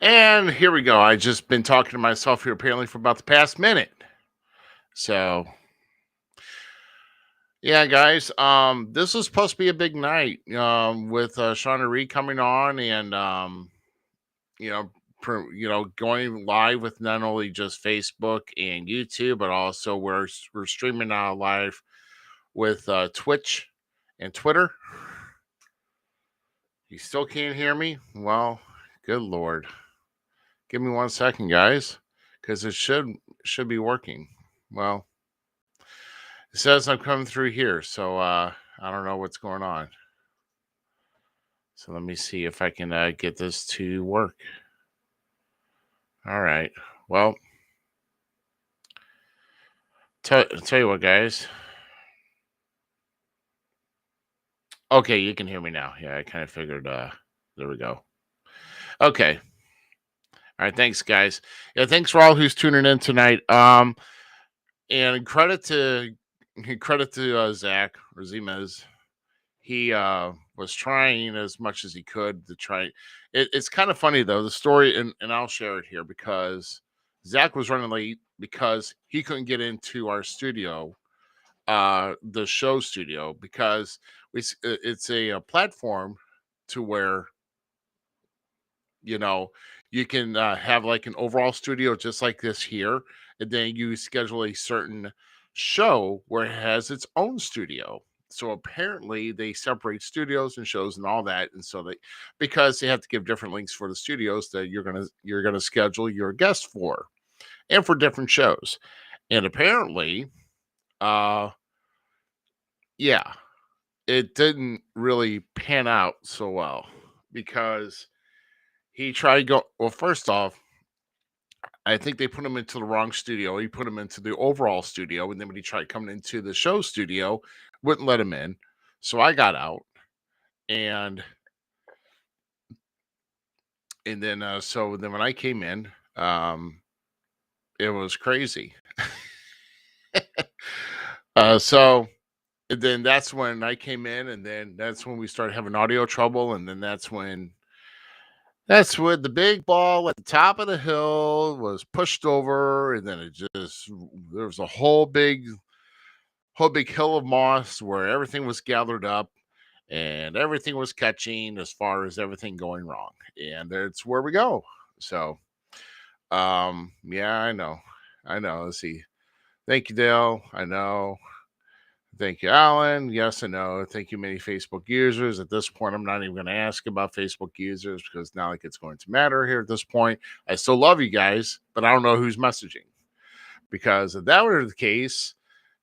And here we go. I just been talking to myself here apparently for about the past minute. So yeah, guys. This is supposed to be a big night. With Shawna Reed coming on and you know, going live with not only just Facebook and YouTube, but also we're streaming live with Twitch and Twitter. You still can't hear me? Well, good lord. Give me 1 second, guys, because it should be working. Well, it says I'm coming through here, so I don't know what's going on. So let me see if I can get this to work. All right. Well, tell you what, guys. Okay, you can hear me now. Yeah, I kind of figured. There we go. Okay. All right. Thanks, guys. Yeah, thanks for all who's tuning in tonight. And credit to Zach or Zemez. He was trying as much as he could to try. It's kind of funny though, the story, and I'll share it here because Zach was running late because he couldn't get into our studio, the show studio, because it's a platform to where you know you can have like an overall studio just like this here, and then you schedule a certain show where it has its own studio. So apparently they separate studios and shows and all that, and so they, because they have to give different links for the studios that you're gonna schedule your guest for, and for different shows. And apparently, uh yeah, it didn't really pan out so well because he tried go well, first off, I think they put him into the wrong studio. He put him into the overall studio, and then when he tried coming into the show studio, wouldn't let him in. So I got out, and so then when I came in, it was crazy. So then that's when I came in, and then that's when we started having audio trouble, and then that's when the big ball at the top of the hill was pushed over, and then it just there was a whole big hill of moss where everything was gathered up and everything was catching as far as everything going wrong. And that's where we go. So yeah, I know. I know. Let's see. Thank you, Dale. I know. Thank you, Alan. Yes, I know. Thank you, many Facebook users. At this point, I'm not even going to ask about Facebook users because it's not like it's going to matter here at this point. I still love you guys, but I don't know who's messaging. Because if that were the case,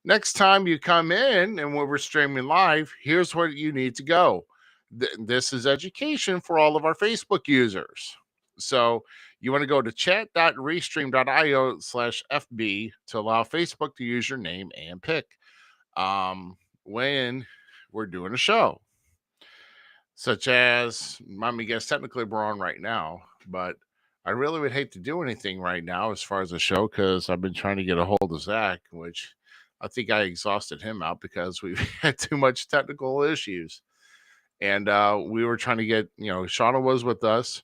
next time you come in and when we're streaming live, here's where you need to go. This is education for all of our Facebook users. So you want to go to chat.restream.io/FB to allow Facebook to use your name and pick when we're doing a show. Such as, let me guess, technically we're on right now, but I really would hate to do anything right now as far as the show because I've been trying to get a hold of Zach, which I think I exhausted him out because we've had too much technical issues. And we were trying to get, Shauna was with us,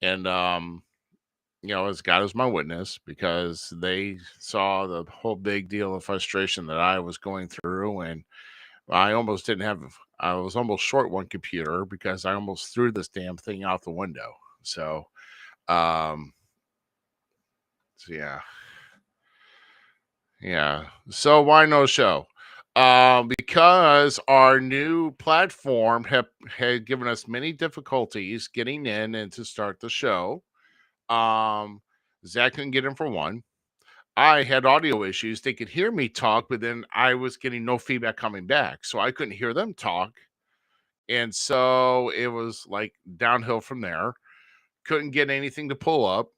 and as God is my witness, because they saw the whole big deal of frustration that I was going through, and I almost didn't have. I was almost short one computer because I almost threw this damn thing out the window. Um, so yeah. So why no show? Because our new platform had given us many difficulties getting in and to start the show. Um, Zach couldn't get in for one. I had audio issues. They could hear me talk, but then I was getting no feedback coming back, so I couldn't hear them talk. And so it was like downhill from there. Couldn't get anything to pull up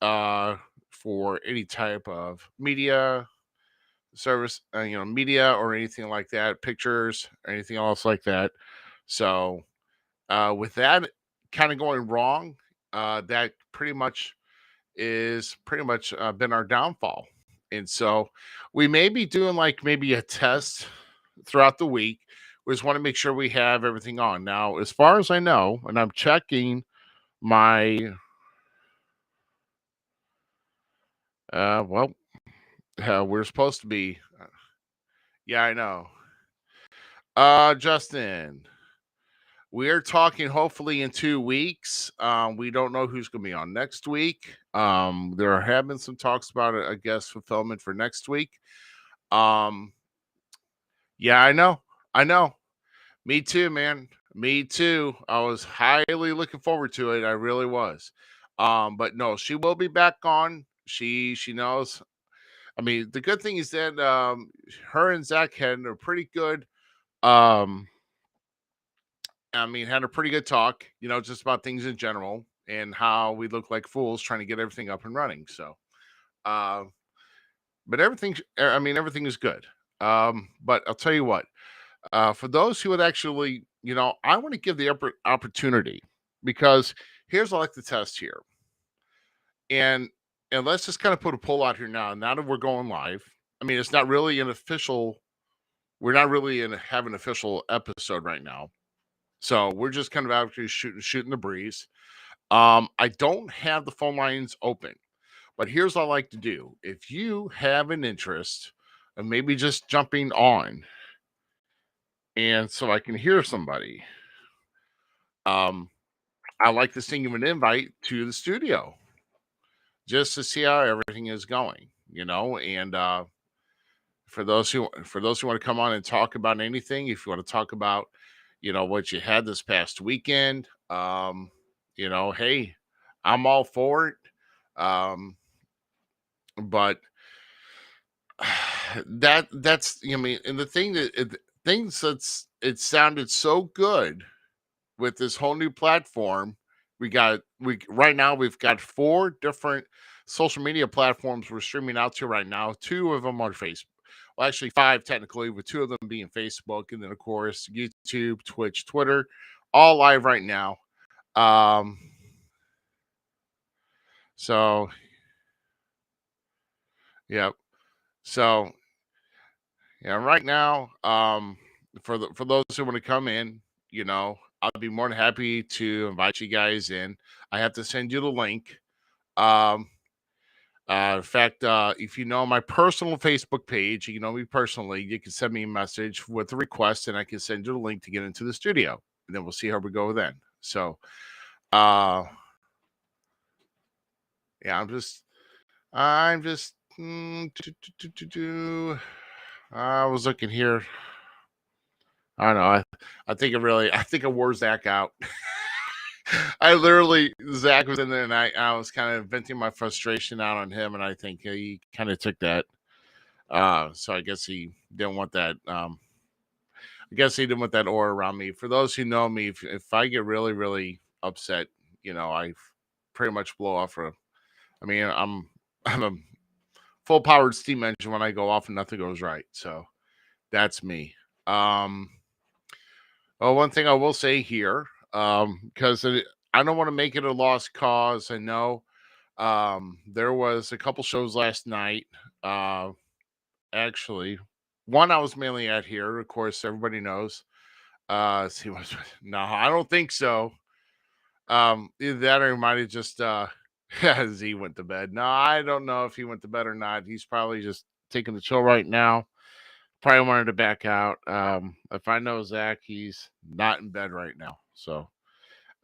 uh, for any type of media service, media or anything like that, pictures or anything else like that. So with that kind of going wrong, that pretty much been our downfall. And so we may be doing like maybe a test throughout the week. We just want to make sure we have everything on. Now, as far as I know, and I'm checking my Well, we're supposed to be. Yeah, I know. Justin, we're talking hopefully in 2 weeks. We don't know who's going to be on next week. There have been some talks about a guest fulfillment for next week. Um, yeah, I know. I know. Me too, man. Me too. I was highly looking forward to it. I really was. But no, she will be back on. She knows. I mean, the good thing is that her and Zach had a pretty good um had a pretty good talk, just about things in general and how we look like fools trying to get everything up and running. So uh but everything is good. But I'll tell you what, for those who would actually, I want to give the opportunity, because here's what I like to test here. And let's just kind of put a poll out here now that we're going live. I mean, it's not really an official, we're not really in have an official episode right now. So we're just kind of actually shooting the breeze. I don't have the phone lines open, but here's what I like to do. If you have an interest and maybe just jumping on, and so I can hear somebody, um, I like to send you an invite to the studio just to see how everything is going, and for those who want to come on and talk about anything, if you want to talk about, what you had this past weekend, hey, I'm all for it. But that's and the thing that things that's it sounded so good with this whole new platform. We right now we've got 4 different social media platforms we're streaming out to right now. 2 of them are Facebook. Well, actually 5 technically, with 2 of them being Facebook, and then of course YouTube, Twitch, Twitter, all live right now. Um, so yeah, so yeah, right now, for those who want to come in, I'll be more than happy to invite you guys in. I have to send you the link. Um, in fact, if you know my personal Facebook page, you know me personally, you can send me a message with a request, and I can send you the link to get into the studio, and then we'll see how we go then. So, uh, yeah, I'm just. I was looking here. I don't know. I think I wore Zach out. I literally, Zach was in there, and I was kind of venting my frustration out on him, and I think he kind of took that. So I guess he didn't want that. I guess he didn't want that aura around me. For those who know me, if I get really, really upset, I pretty much blow off. I mean, I'm a full powered steam engine when I go off and nothing goes right. So that's me. Um, well, one thing I will say here, because I don't want to make it a lost cause. I know there was a couple shows last night. Uh, actually, one I was mainly at here. Of course, everybody knows. See what? No, I don't think so. Either that or he might have just Z went to bed. No, I don't know if he went to bed or not. He's probably just taking the chill right now. Probably wanted to back out. If I know Zach, he's not in bed right now. So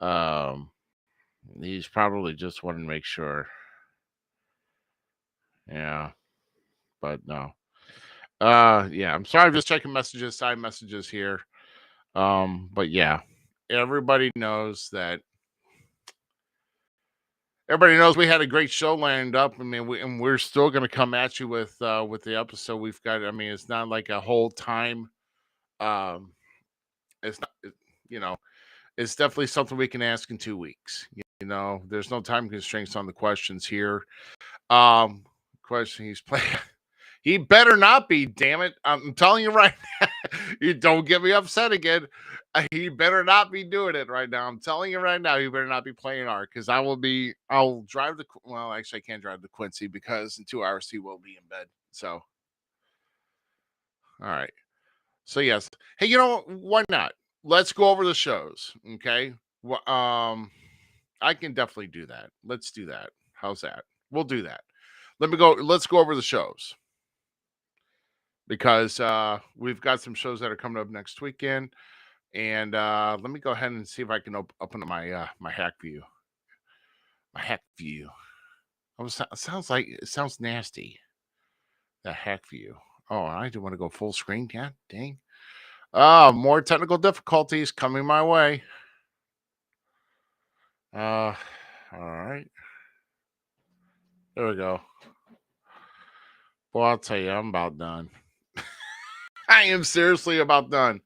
um he's probably just wanting to make sure. Yeah, but no. Yeah, I'm sorry, I'm just checking messages, side messages here. But yeah, everybody knows that everybody knows we had a great show lined up. I mean, we're still gonna come at you with the episode we've got. I mean, it's not like a whole time. Um it's not you know it's definitely something we can ask in 2 weeks. There's no time constraints on the questions here. Um, question he's playing. He better not be. Damn it! I'm telling you right now. You don't get me upset again. He better not be doing it right now. I'm telling you right now. He better not be playing art, because I will be. I'll drive the. Well, actually, I can't drive to Quincy because in 2 hours he will be in bed. So, all right. So yes. Hey, why not? Let's go over the shows. Okay. I can definitely do that. Let's do that. How's that? We'll do that. Let's go over the shows because we've got some shows that are coming up next weekend. And let me go ahead and see if I can open up my hack view. My hack view. It sounds nasty. The hack view. Oh, I do want to go full screen. Yeah, dang. More technical difficulties coming my way. All right. There we go. Well, I'll tell you, I'm about done. I am seriously about done.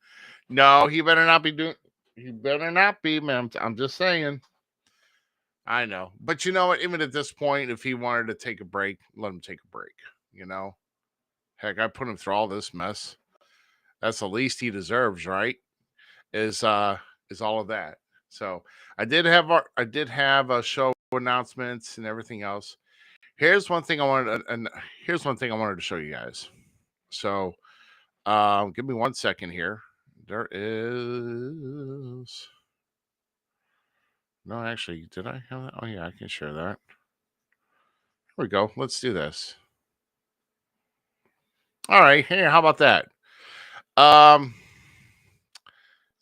No, he better not be doing. He better not be, man. I'm just saying. I know, but you know what? Even at this point, if he wanted to take a break, let him take a break. You know, heck, I put him through all this mess. That's the least he deserves, right? Is all of that. So I did have a show announcements and everything else. Here's one thing I wanted, and here's one thing I wanted to show you guys. So, give me 1 second here. There is no, actually, did I have that? Oh yeah, I can share that. Here we go. Let's do this. All right. Hey, how about that? Um,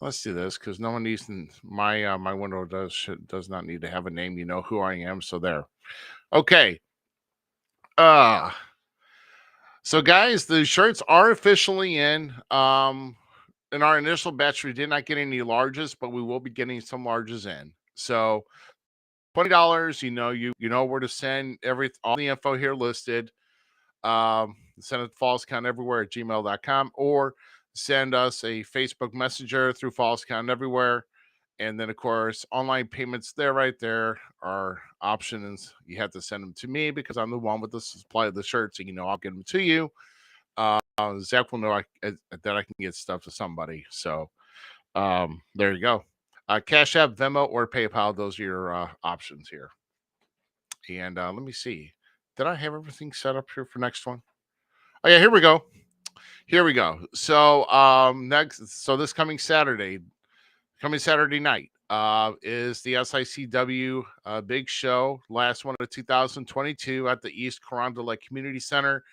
let's do this because no one needs my window does not need to have a name. You know who I am. So there. Okay. Uh so guys, the shirts are officially in our initial batch, we did not get any larges, but we will be getting some larges in. So $20, you know where to send all the info here listed. Send it to fallscount everywhere at gmail.com or send us a Facebook messenger through fallscount everywhere. And then, of course, online payments there, right there are options. You have to send them to me because I'm the one with the supply of the shirts. So, I'll get them to you. Zach will know that I can get stuff to somebody. So, there you go. Cash App, Venmo, or PayPal. Those are your options here. And let me see. Did I have everything set up here for next one? Oh yeah, here we go. Here we go. So this coming Saturday night, is the SICW big show, last one of 2022 at the East Carondelet Community Center.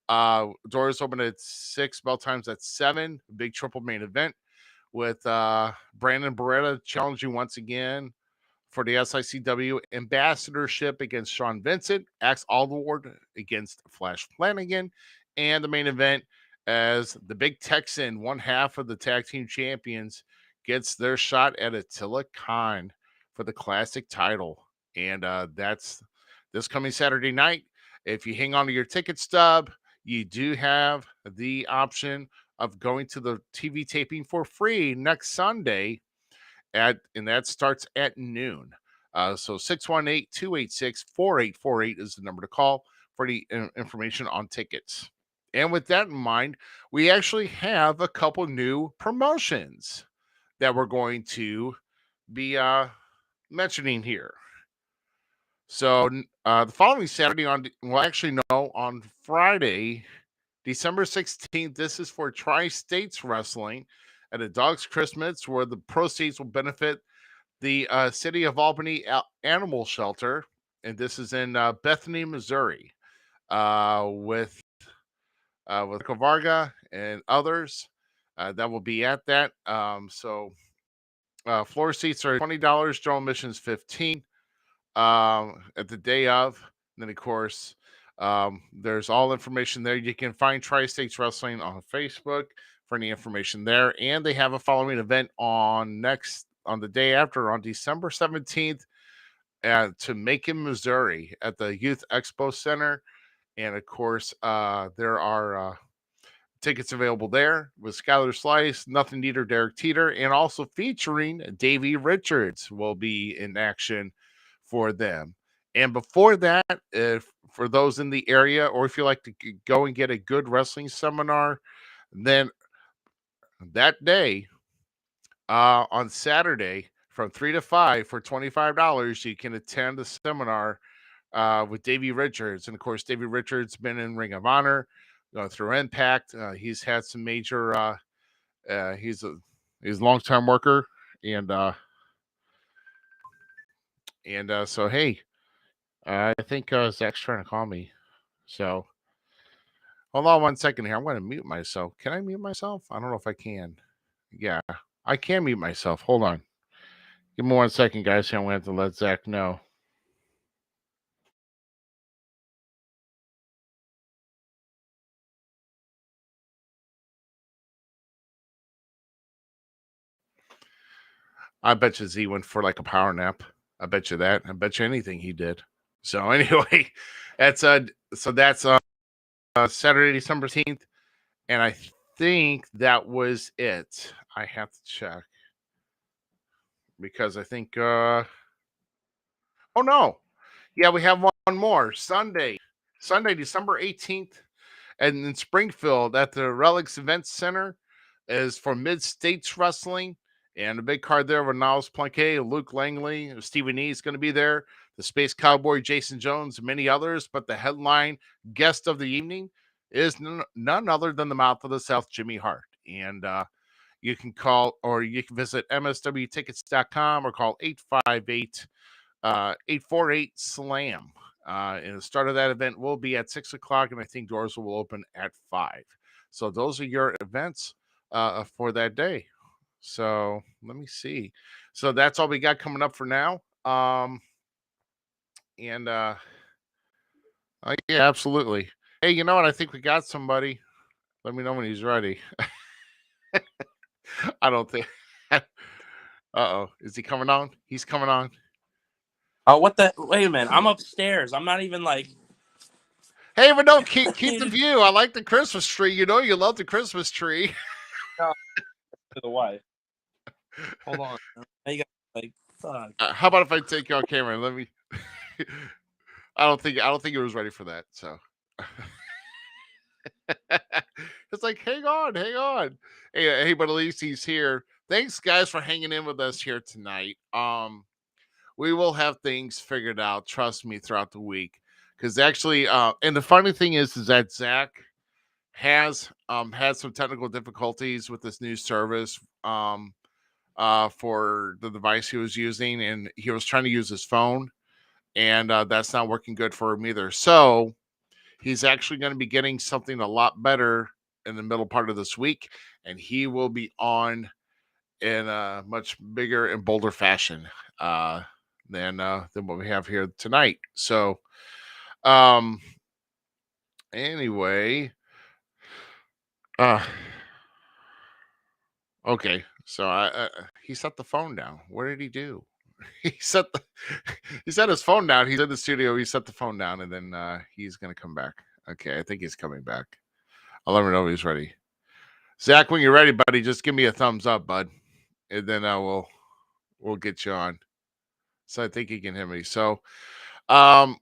Doors open at 6, bell times at 7. Big triple main event with Brandon Beretta challenging once again for the SICW ambassadorship against Sean Vincent, Axe Alderward against Flash Flanagan, and the main event as the Big Texan, one half of the tag team champions, gets their shot at Attila Khan for the classic title. And that's this coming Saturday night. If you hang on to your ticket stub, you do have the option of going to the TV taping for free next Sunday and that starts at noon. So 618-286-4848 is the number to call for the information on tickets. And with that in mind, we actually have a couple new promotions that we're going to be mentioning here. So the following Saturday on Friday, December 16th, this is for Tri-States Wrestling at a Dog's Christmas, where the proceeds will benefit the City of Albany Animal Shelter, and this is in Bethany, Missouri, with Varga and others that will be at that. Floor seats are $20, general admissions $15 at the day of. And then, of course, there's all information there. You can find Tri-States Wrestling on Facebook for any information there. And they have a following event on the day after, on December 17th to Macon, Missouri at the Youth Expo Center. And of course, there are tickets available there with Skylar Slice, Nothing Neater, Derek Teeter, and also featuring Davey Richards will be in action for them. And before that, if for those in the area, or if you like to go and get a good wrestling seminar, then that day, on Saturday from 3 to 5 for $25, you can attend the seminar with Davey Richards. And of course, Davey Richards been in Ring of Honor, through Impact. He's had some major. He's a long-time worker, and so hey, I think Zach's trying to call me. So hold on one second here. I'm going to mute myself. Can I mute myself? I don't know if I can. Yeah, I can mute myself. Hold on. Give me 1 second, guys. Here, I'm going to have to let Zach know. I bet you Z went for like a power nap. I bet you that. I bet you anything he did. So anyway, that's Saturday, December 18th, and I think that was it. I have to check because I think oh no. Yeah, we have one more. Sunday, December 18th, and in Springfield at the Relics Event Center is for Mid States Wrestling. And the big card there with Niles Planquet, Luke Langley, Stevie Nee is going to be there, the Space Cowboy, Jason Jones, many others. But the headline guest of the evening is none other than the Mouth of the South, Jimmy Hart. And you can call or you can visit mswtickets.com or call 858 848 SLAM. And the start of that event will be at 6 o'clock, and I think doors will open at 5. So those are your events for that day. So let me see. So that's all we got coming up for now. And yeah, absolutely. Hey, you know what? I think we got somebody. Let me know when he's ready. I don't think. Uh-oh. Is he coming on? He's coming on. Oh, what the? Wait a minute. I'm upstairs. I'm not even like. Hey, but no, keep the view. I like the Christmas tree. You know you love the Christmas tree. To the wife. Hold on. Now you got like. Fuck. How about if I take you on camera? Let me. I don't think it was ready for that. So it's like, hang on. Hey, but at least he's here. Thanks, guys, for hanging in with us here tonight. We will have things figured out. Trust me, throughout the week. Because actually, and the funny thing is that Zach has had some technical difficulties with this new service for the device he was using, and he was trying to use his phone, and that's not working good for him either. So he's actually going to be getting something a lot better in the middle part of this week, and he will be on in a much bigger and bolder fashion than what we have here tonight. So anyway, okay. So he set the phone down. What did he do? He set his phone down. He's in the studio. He set the phone down, and then he's gonna come back. Okay, I think he's coming back. I'll let him know when he's ready. Zach, when you're ready, buddy, just give me a thumbs up, bud, and then we'll get you on. So I think he can hear me. So, how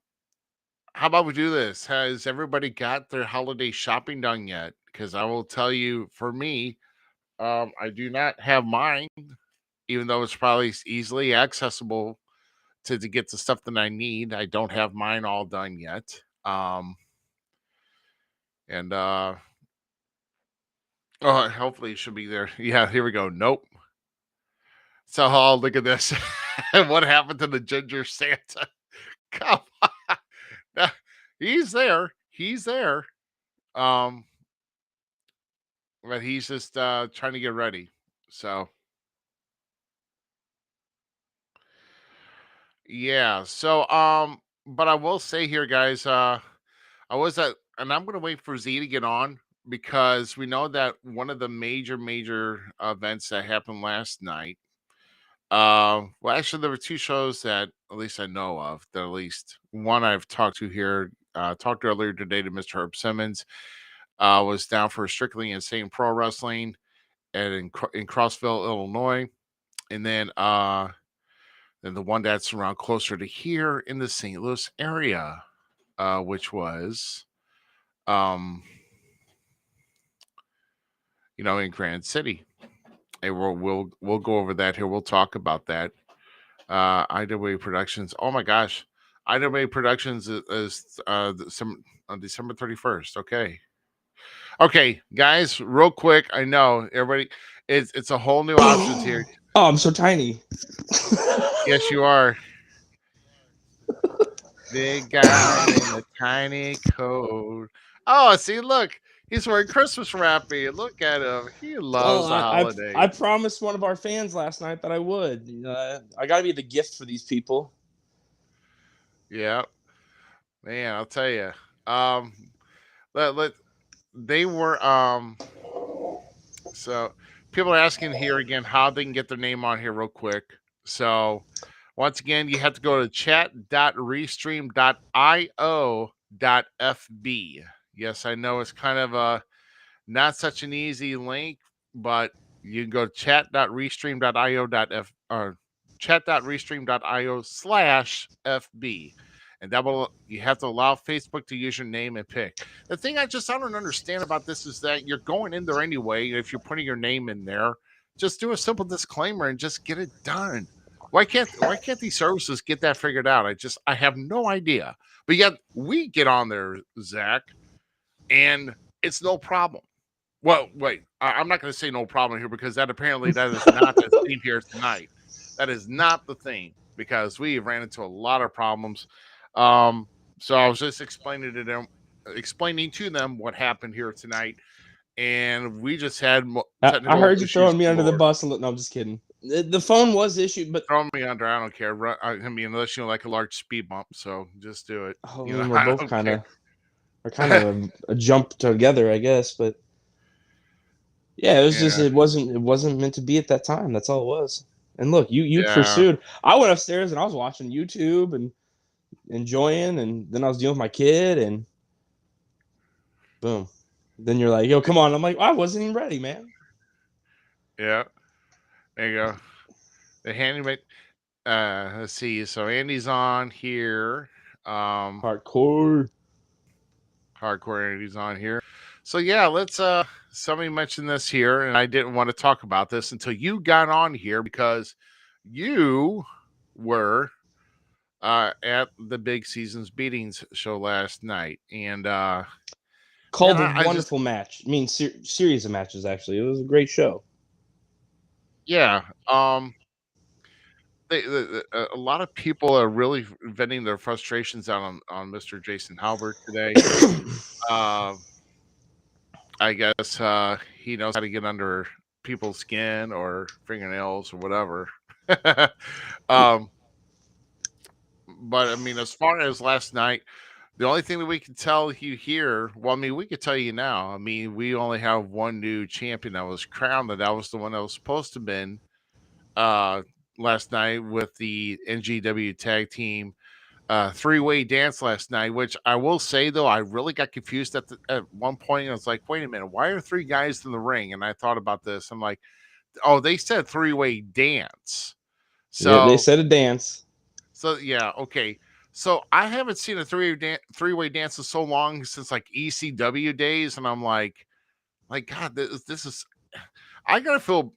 about we do this? Has everybody got their holiday shopping done yet? Because I will tell you, for me, I do not have mine, even though it's probably easily accessible to get the stuff that I need. I don't have mine all done yet. And oh, hopefully it should be there. Yeah, here we go. Nope. So look at this. What happened to the ginger Santa? Come on. He's there. Um, but he's just trying to get ready. So yeah. So but I will say here, guys, I was at, and I'm gonna wait for Z to get on because we know that one of the major events that happened last night. Well, actually, there were two shows that at least I know of. That at least one I've talked to here. Talked earlier today to Mr. Herb Simmons. Was down for Strictly Insane Pro Wrestling and in Crossville, Illinois, and then the one that's around closer to here in the St. Louis area, which was in Grand City. And we'll go over that here. We'll talk about that. IWA Productions. Oh my gosh, IWA Productions is on December 31st. Okay, guys, real quick. I know everybody. It's a whole new options here. Oh, I'm so tiny. Yes, you are. Big guy. a tiny coat. Oh, see, look, he's wearing Christmas wrapping. Look at him. He Well, loves the I holidays. promised one of our fans last night that I would. I got to be the gift for these people. Yeah, man, I'll tell you. Um, let they were so people are asking here again how they can get their name on here real quick. So once again, you have to go to chat.restream.io.fb. Yes, I know it's kind of a not such an easy link, but you can go to chat.restream.io.f or chat.restream.io/fb. And that will you have to allow Facebook to use your name and pick. The thing I don't understand about this is that you're going in there anyway. If you're putting your name in there, just do a simple disclaimer and just get it done. Why can't these services get that figured out? I have no idea. But yet we get on there, Zach, and it's no problem. Well, wait, I'm not going to say no problem here because that is not the theme here tonight. That is not the theme because we ran into a lot of problems. Um, so I was just explaining to them what happened here tonight, and we just had I technical heard you issues throwing me under the galore. bus. No, I'm just kidding. The phone was issued, but Throw me under, I don't care. I mean, unless you like a large speed bump, so just do it. I You know, mean, we're I both don't care. kind of a jump together, I guess. But yeah, it was just Yeah, it wasn't meant to be at that time. That's all it was. And look, you yeah, pursued. I went upstairs and I was watching YouTube and enjoying, and then I was dealing with my kid, and boom. Then you're like, "Yo, come on!" I'm like, "I wasn't even ready, man." yeah. There you go. The handyman. Let's see. So Andy's on here. Um, Hardcore. hardcore Andy's on here. So yeah, let's. Somebody mentioned this here, and I didn't want to talk about this until you got on here because you were at the Big Seasons Beatings show last night, and man, Called a I just wonderful match. I mean, series of matches. Actually, it was a great show. yeah. A lot of people are really venting their frustrations out on Mr. Jason Halbert today. Uh, I guess he knows how to get under people's skin or fingernails or whatever. um, but I mean, as far as last night, the only thing that we can tell you here, well, I mean, we could tell you now. I mean, we only have one new champion that was crowned, and that was the one that was supposed to have been uh, last night with the NGW tag team three-way dance last night, which I will say though, I really got confused at one point. I was like, wait a minute, why are three guys in the ring? And I thought about this. I'm like, oh, they said three-way dance. Yep, they So said a dance. yeah, okay. So I haven't seen a three-way dance in so long since like ECW days, and I'm like God, this is I gotta feel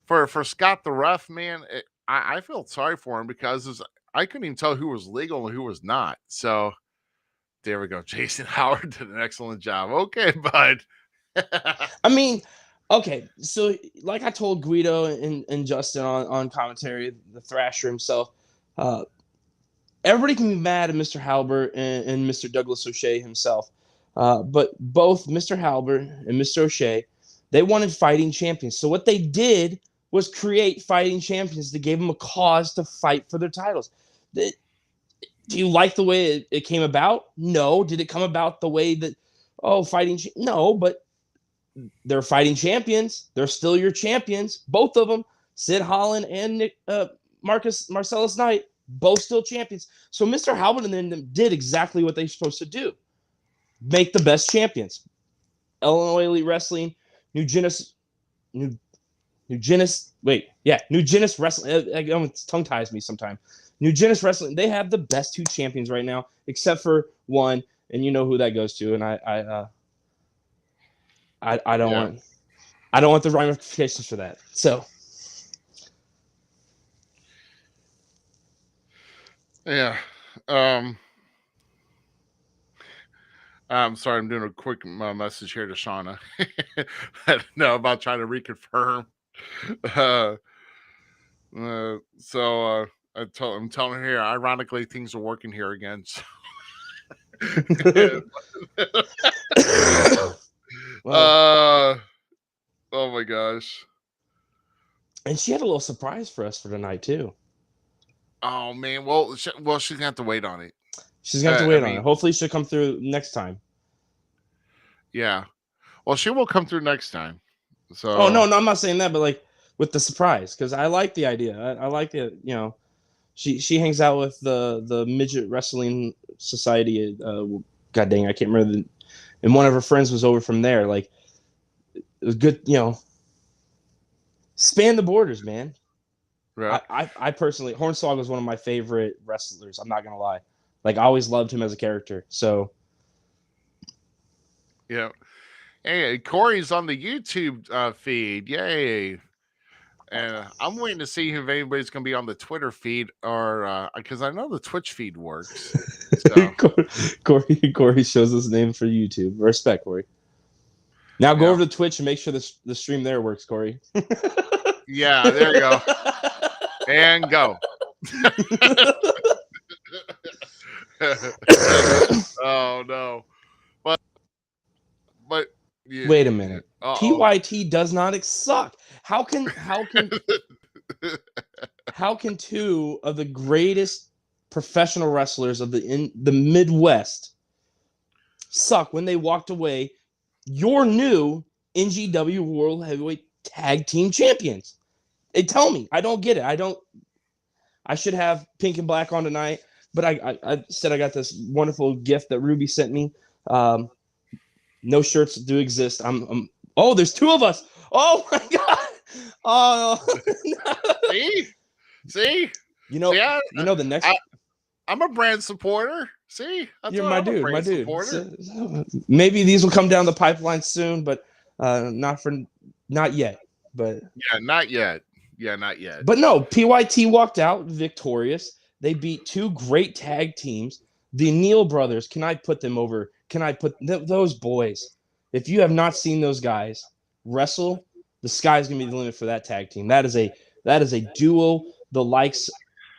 for Scott the ref, man. I feel sorry for him because I couldn't even tell who was legal and who was not. So there we go. Jason Howard did an excellent job. Okay, bud. I mean, okay, so like I told Guido and Justin on commentary, the Thrasher himself, uh, everybody can be mad at Mr. Halbert and Mr. Douglas O'Shea himself, but both Mr. Halbert and Mr. O'Shea, they wanted fighting champions. So what they did was create fighting champions to give them a cause to fight for their titles. Do you like the way it came about? No. Did it come about the way that, oh, fighting? No, but they're fighting champions. They're still your champions, both of them. Sid Holland and Marcellus Knight, both still champions. So Mr. Halbert and them did exactly what they're supposed to do: make the best champions. Illinois Elite Wrestling, New Genesis, New Genesis. Wait, yeah, New Genesis Wrestling. It tongue ties me sometimes. New Genesis Wrestling. They have the best two champions right now, except for one, and you know who that goes to. And I don't Yeah. want I don't want the ramifications for that. So Yeah. Um I'm sorry, I'm doing a quick message here to Shauna. No, about trying to reconfirm. Uh, so I'm telling her here, ironically, things are working here again. So Well, Oh my gosh. and she had a little surprise for us for tonight too. Oh man. Well, she's gonna have to wait on it. She's gonna have to I wait on it. mean, Hopefully, she'll come through next time. yeah. Well, she will come through next time. Oh So no, I'm not saying that, but like with the surprise, because I like the idea. I like it. She hangs out with the midget wrestling society. God dang, I can't remember. And one of her friends was over from there. Like it was good. Span the borders, man. yeah, I personally, Hornswoggle was one of my favorite wrestlers. I'm not gonna lie. Like I always loved him as a character. So yeah. Hey, Corey's on the YouTube feed. Yay. And I'm waiting to see if anybody's going to be on the Twitter feed or because I know the Twitch feed works. So, Corey shows us name for YouTube. Respect, Corey. Now go yeah. over to Twitch and make sure the stream there works, Corey. Yeah, there you go. And go. Oh, no. But yeah. Wait a minute. Uh-oh. PYT does not suck. How can two of the greatest professional wrestlers of in the Midwest suck when they walked away? Your new NGW World Heavyweight Tag Team Champions. Tell me, I don't get it. I should have pink and black on tonight, but I said I got this wonderful gift that Ruby sent me. No shirts do exist. Oh, there's two of us. Oh my god. Oh. See. You know. See, The next. I'm a brand supporter. See, You're my dude. My dude. Supporter. So, maybe these will come down the pipeline soon, but not yet. But yeah, not yet. Yeah, not yet. But no, PYT walked out victorious. They beat two great tag teams. The Neal brothers. Can I put them over? Can I put those boys? If you have not seen those guys wrestle, the sky's gonna be the limit for that tag team. That is a duo, the likes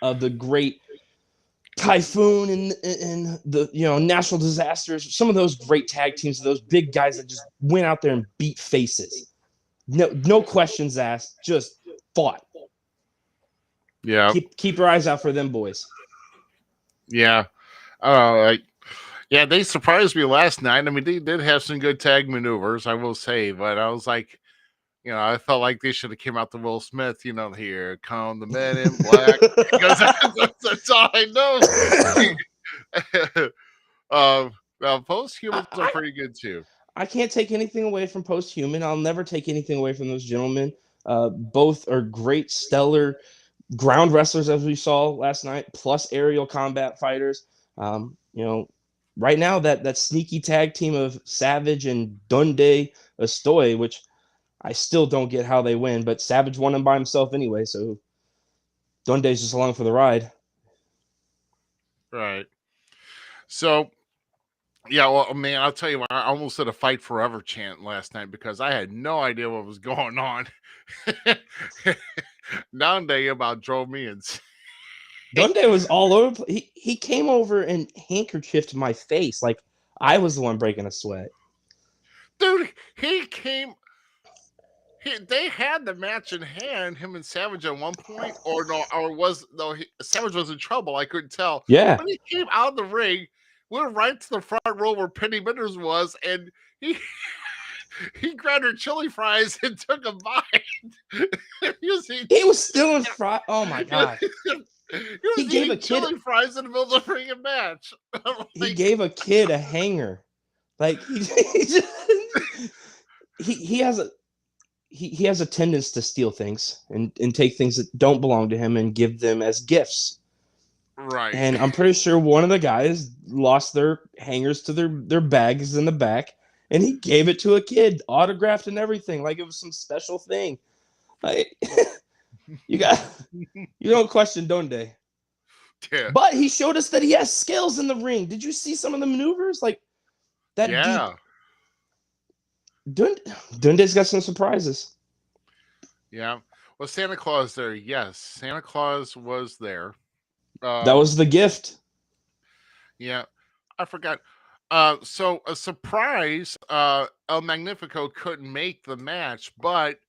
of the great Typhoon and the National Disasters. Some of those great tag teams, those big guys that just went out there and beat faces. No questions asked, just fought. Yeah. Keep your eyes out for them boys. Yeah. Yeah, they surprised me last night. I mean, they did have some good tag maneuvers, I will say, but I was like, I felt like they should have came out to Will Smith, here come the men in black, because that's all I know. Posthumans are pretty good too. I can't take anything away from Posthuman. I'll never take anything away from those gentlemen. Both are great, stellar ground wrestlers, as we saw last night, plus aerial combat fighters. Right now that sneaky tag team of Savage and Dundee Estoy, which I still don't get how they win, but Savage won him by himself anyway, so Dundee's just along for the ride. Right. So, yeah, well, man, I'll tell you what, I almost did a Fight Forever chant last night because I had no idea what was going on. Dundee about drove me insane. Dundee was all over. He came over and handkerchiefed my face like I was the one breaking a sweat. Dude, they had the match in hand, him and Savage at one point, Savage was in trouble. I couldn't tell. Yeah. When he came out of the ring, went right to the front row where Penny Mitters was, and he grabbed her chili fries and took a bite. he was still in front. Oh my god. He gave a kid chili fries in the middle of the ring match. He gave a kid a hanger. Like he has a tendency to steal things and take things that don't belong to him and give them as gifts. Right. And I'm pretty sure one of the guys lost their hangers to their bags in the back, and he gave it to a kid, autographed and everything, like it was some special thing. Like you don't question Dundee. Yeah. But he showed us that he has skills in the ring. Did you see some of the maneuvers? Like that. Yeah. Dundee's got some surprises. Yeah. Was Santa Claus there? Yes. Santa Claus was there. That was the gift. Yeah. I forgot. So a surprise, El Magnifico couldn't make the match, but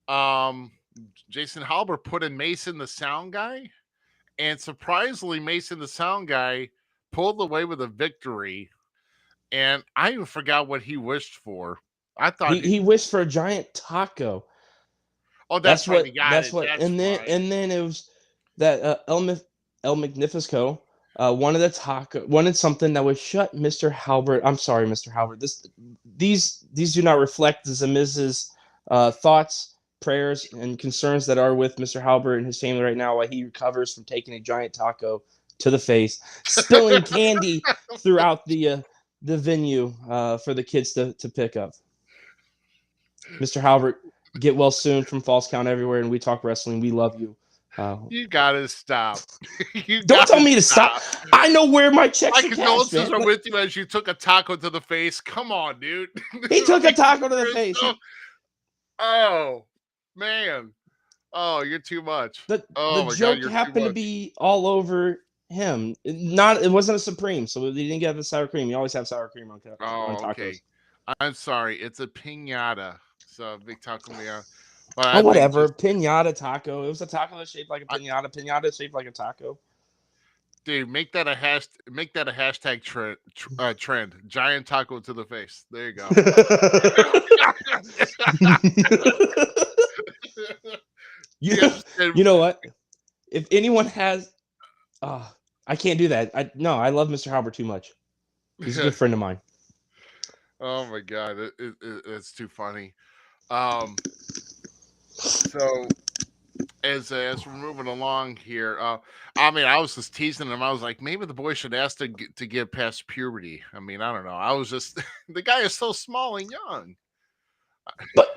um, Jason Halber put in Mason the sound guy, and surprisingly, Mason the sound guy pulled away with a victory. And I even forgot what he wished for. I thought, He wished for a giant taco. oh, That's that's right, what. we got That's it. what. That's right. And then it was that El Magnifico wanted a taco, wanted something that would shut Mr. Halbert. I'm sorry, Mr. Halbert. These do not reflect the Miz's thoughts, prayers, and concerns that are with Mr. Halbert and his family right now while he recovers from taking a giant taco to the face, spilling candy throughout the venue for the kids to pick up. Mr. Halbert, get well soon from False Count Everywhere, and We Talk Wrestling. We love you. You gotta stop. You Don't tell gotta me to stop. I know where my checks My are cashed, condolences man. are with you as you took a taco to the face. Come on, dude. He took a Like, taco to the you're face. so- oh man. Oh, you're too much. The Oh my god, joke you're too happened to much. be all over him. It wasn't a Supreme, so he didn't get the sour cream. You always have sour cream on Oh, tacos. okay. I'm sorry. It's a piñata. So big taco meal. But Oh, I think whatever. just Pinata taco. It was a taco that's shaped like a I, pinata. Pinata shaped like a taco. dude, make that a hashtag trend. Giant taco to the face. There you go. you, Yes, you know what? If anyone has, I can't do that. I love Mr. Halbert too much. He's a good friend of mine. oh my god, it's too funny. Um, so as we're moving along here, I mean, I was just teasing him. I was like, maybe the boy should ask to get past puberty. I mean, I don't know. I was just the guy is so small and young. But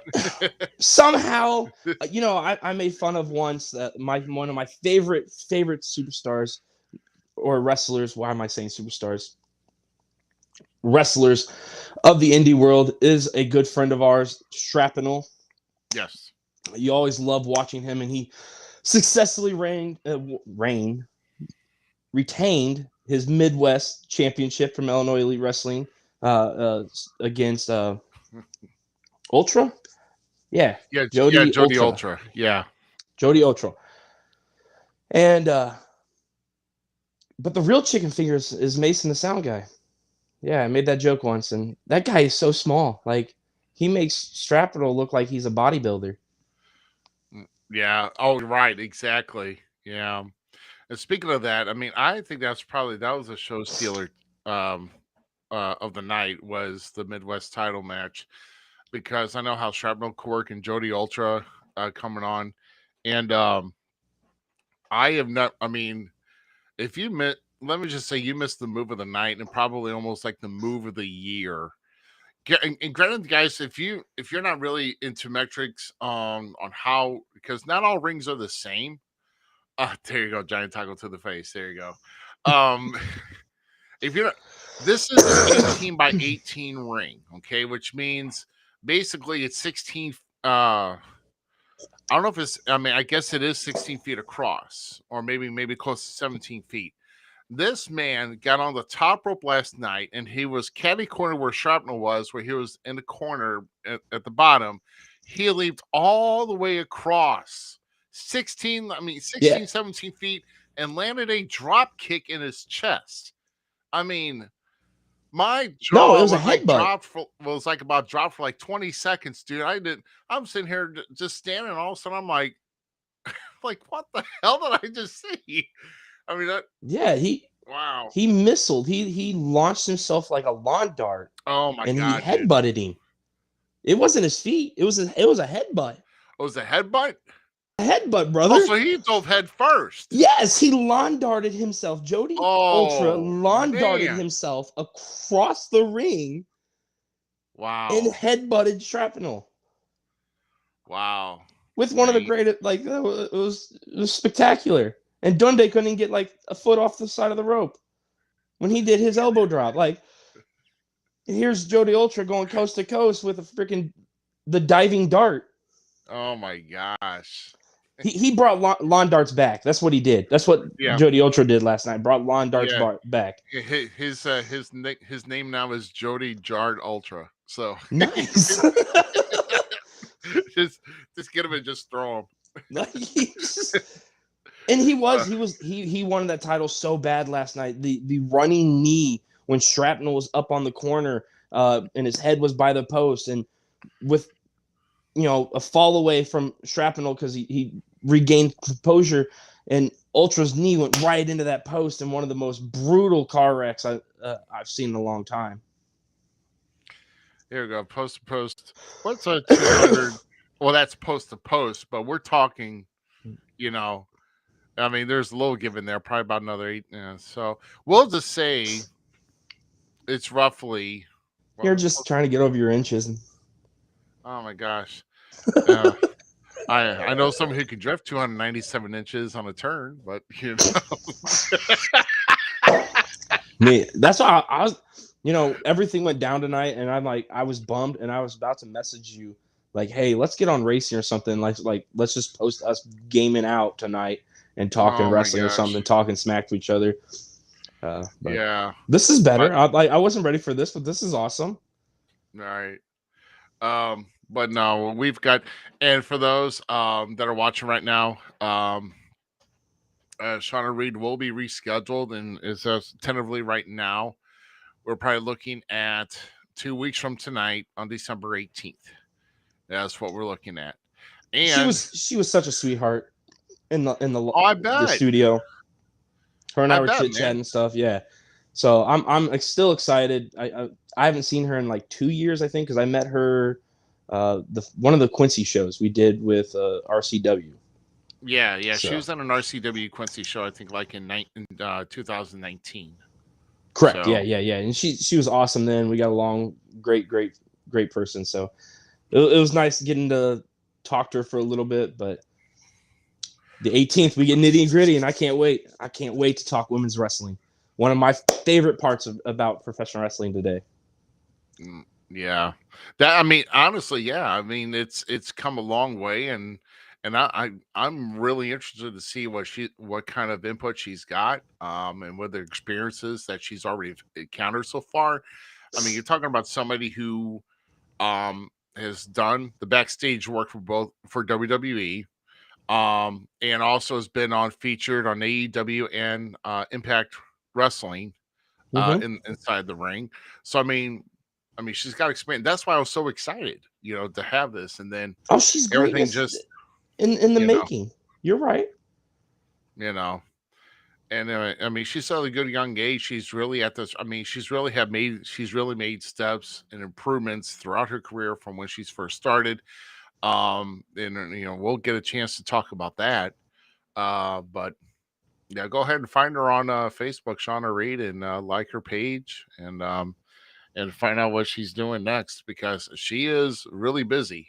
somehow, I made fun of once that one of my favorite superstars or wrestlers. Why am I saying superstars? Wrestlers of the indie world is a good friend of ours, Shrapnel. Yes. You always love watching him, and he successfully retained his Midwest championship from Illinois Elite Wrestling against Ultra. Yeah, Jody Jody Ultra. Ultra. Yeah. Jody Ultra. And but the real chicken fingers is Mason the sound guy. Yeah, I made that joke once, and that guy is so small. Like, he makes Strapper look like he's a bodybuilder. Yeah. Oh, right. Exactly. Yeah. And speaking of that, I mean, I think that was a show stealer of the night was the Midwest title match, because I know how Shrapnel Cork and Jody Ultra coming on, and I have not. I mean, if you let me just say you missed the move of the night and probably almost like the move of the year. And granted, guys, if you're not really into metrics on how, because not all rings are the same. There you go, giant tackle to the face. There you go. If you're not, this is an 18 by 18 ring, okay, which means basically it's 16. I don't know if it's. I mean, I guess it is 16 feet across, or maybe close to 17 feet. This man got on the top rope last night, and he was caddy corner where Shrapnel was, where he was in the corner at the bottom. He leaped all the way across 16, 17 feet, and landed a drop kick in his chest. I mean, my No, it jaw was a was like headbutt. dropped for like 20 seconds, dude. I'm sitting here just standing, and all of a sudden I'm like, what the hell did I just see? I mean, Yeah, wow. he missiled. He launched himself like a lawn dart, Oh my and he god, dude. headbutted him. It wasn't his feet. It was a headbutt. Oh, it was a headbutt? A headbutt, brother. Oh, so he dove head first. Yes, he lawn darted himself. Jody Ultra Oh, lawn darted man. himself across the ring Wow. and headbutted Shrapnel Wow. with one of the greatest. Like, it was spectacular. And Dundee couldn't even get like a foot off the side of the rope when he did his elbow drop. Like, here's Jody Ultra going coast to coast with the diving dart. Oh my gosh. He brought lawn darts back. That's what he did. That's what Yeah, Jody Ultra did last night. Brought lawn darts yeah. back. His name now is Jody Jard Ultra. So Nice. just get him and just throw him. Nice. And he won that title so bad last night. The running knee when Shrapnel was up on the corner, and his head was by the post, and with a fall away from Shrapnel because he regained composure, and Ultra's knee went right into that post in one of the most brutal car wrecks I've seen in a long time. Here we go. Post to post. What's a 200? Well, that's post to post, but we're talking, I mean, there's a little given there, probably about another 8. Yeah, so we'll just say it's roughly. You're just trying to get over your inches. Oh my gosh. I know someone who can drift 297 inches on a turn, but Me, that's why I was, everything went down tonight, and I was bummed, and I was about to message you like, hey, let's get on racing or something. Like let's just post us gaming out tonight and talking wrestling or something, talking smack to each other. Yeah, this is better. I wasn't ready for this, but this is awesome. All right. But no, we've got, and for those that are watching right now, Shawna Reed will be rescheduled, and is tentatively right now. We're probably looking at 2 weeks from tonight on December 18th. That's what we're looking at. And she was such a sweetheart in the I bet. the studio. Her and I were chit chatting and stuff. Yeah. So I'm still excited. I haven't seen her in like 2 years, I think, because I met her one of the Quincy shows we did with RCW. Yeah. So. She was on an RCW Quincy show, I think, like in 2019. Correct. So. Yeah. And she was awesome then. We got along. Great person. So it was nice getting to talk to her for a little bit, but the 18th we get nitty and gritty, and I can't wait. I can't wait to talk women's wrestling. One of my favorite parts about professional wrestling today. Yeah, I mean, honestly, yeah. I mean, it's come a long way, and I'm really interested to see what kind of input she's got, and what the experiences that she's already encountered so far. I mean, you're talking about somebody who has done the backstage work for WWE, and also has been featured on AEW and Impact Wrestling inside the ring. So I mean, she's got experience. That's why I was so excited, to have this. And then she's everything great. just in the making. You're right. And I mean, she's at a good young age. She's really at this. I mean, she's really made steps and improvements throughout her career from when she's first started. And we'll get a chance to talk about that. But yeah, go ahead and find her on Facebook, Shawna Reed, and like her page, and find out what she's doing next, because she is really busy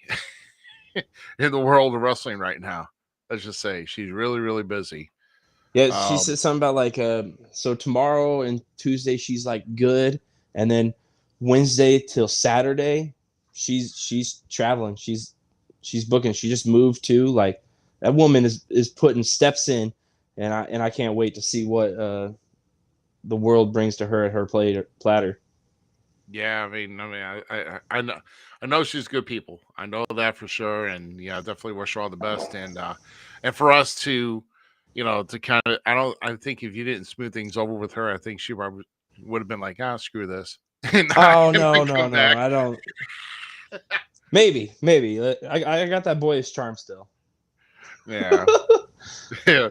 in the world of wrestling right now. Let's just say she's really, really busy. Yeah, she said something about like so tomorrow and Tuesday she's like good, and then Wednesday till Saturday she's traveling. She's booking. She just moved too. Like that woman is putting steps in, and I can't wait to see what the world brings to her at her platter. Yeah, I know she's good people. I know that for sure, and yeah, I definitely wish her all the best. And for us to, to kind of, I think if you didn't smooth things over with her, I think she probably would have been like, screw this. No, I don't. Maybe I got that boyish charm still. Yeah. Yeah.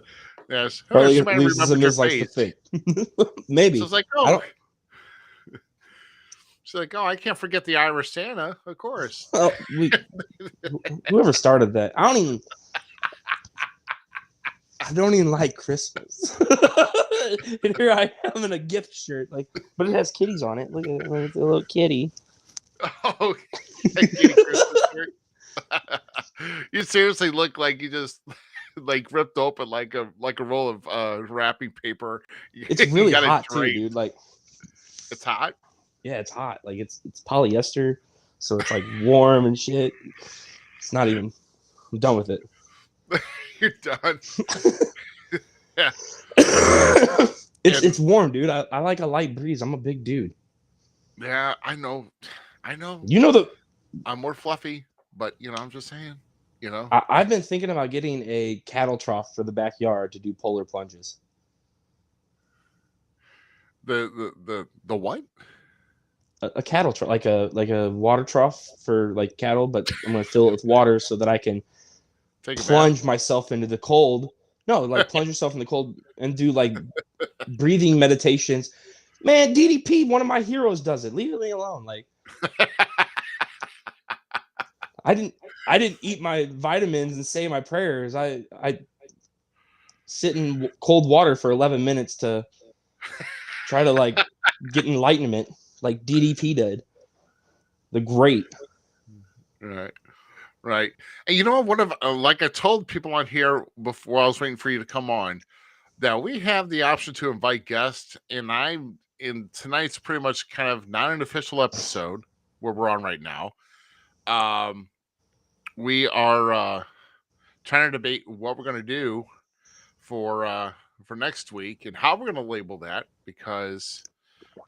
Yes. Probably leaves him as like the fake. Maybe. So it's like, oh. She's like, I can't forget the Irish Santa, of course. Well, whoever started that, I don't even like Christmas. And here I am in a gift shirt, but it has kitties on it. Look at it, it's a little kitty. Oh, kitty Christmas shirt. You seriously look like you just ripped open like a roll of wrapping paper. It's really hot too, dude. It's hot. Yeah, it's hot. It's polyester, so it's warm and shit. It's not even. I'm done with it. You're done. Yeah. It's warm, dude. I like a light breeze. I'm a big dude. Yeah, I know. You know the I'm more fluffy, but I'm just saying. You know I've been thinking about getting a cattle trough for the backyard to do polar plunges. the what? A cattle trough, like a water trough for like cattle, but I'm gonna fill it with water so that I can Take a bath. plunge myself into the cold. No, like plunge yourself in the cold and do like breathing meditations. Man, DDP, one of my heroes, does it. Leave me alone. Like I didn't eat my vitamins and say my prayers. I sit in cold water for 11 minutes to try to like get enlightenment, like DDP did. The great. Right. Right. And you know what? One of like I told people on here before I was waiting for you to come on, that we have the option to invite guests, and I'm in tonight's pretty much kind of not an official episode where we're on right now. Um, we are trying to debate what we're going to do for next week and how we're going to label that because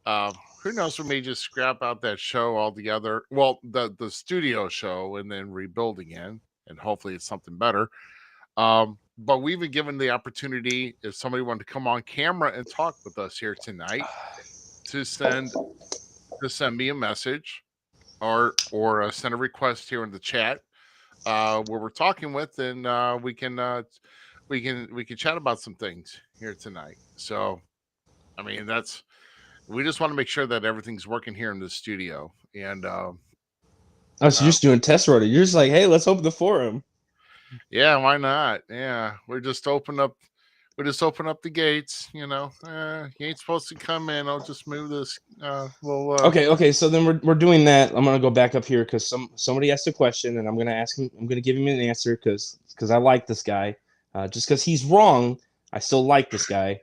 who knows, we may just scrap out that show altogether. Well, the studio show and then rebuild again, and hopefully it's something better. But we've been given the opportunity, if somebody wanted to come on camera and talk with us here tonight, to send me a message or send a request here in the chat where we're talking with, and we can chat about some things here tonight. So, I mean, we just want to make sure that everything's working here in the studio, and Oh, so you're just doing test order. You're just like, hey, let's open the forum. yeah, why not? Yeah, we just open up the gates. You ain't supposed to come in. I'll just move this little. Okay. So then we're doing that. I'm gonna go back up here because somebody asked a question, and I'm gonna ask him. I'm gonna give him an answer because I like this guy. Just because he's wrong, I still like this guy.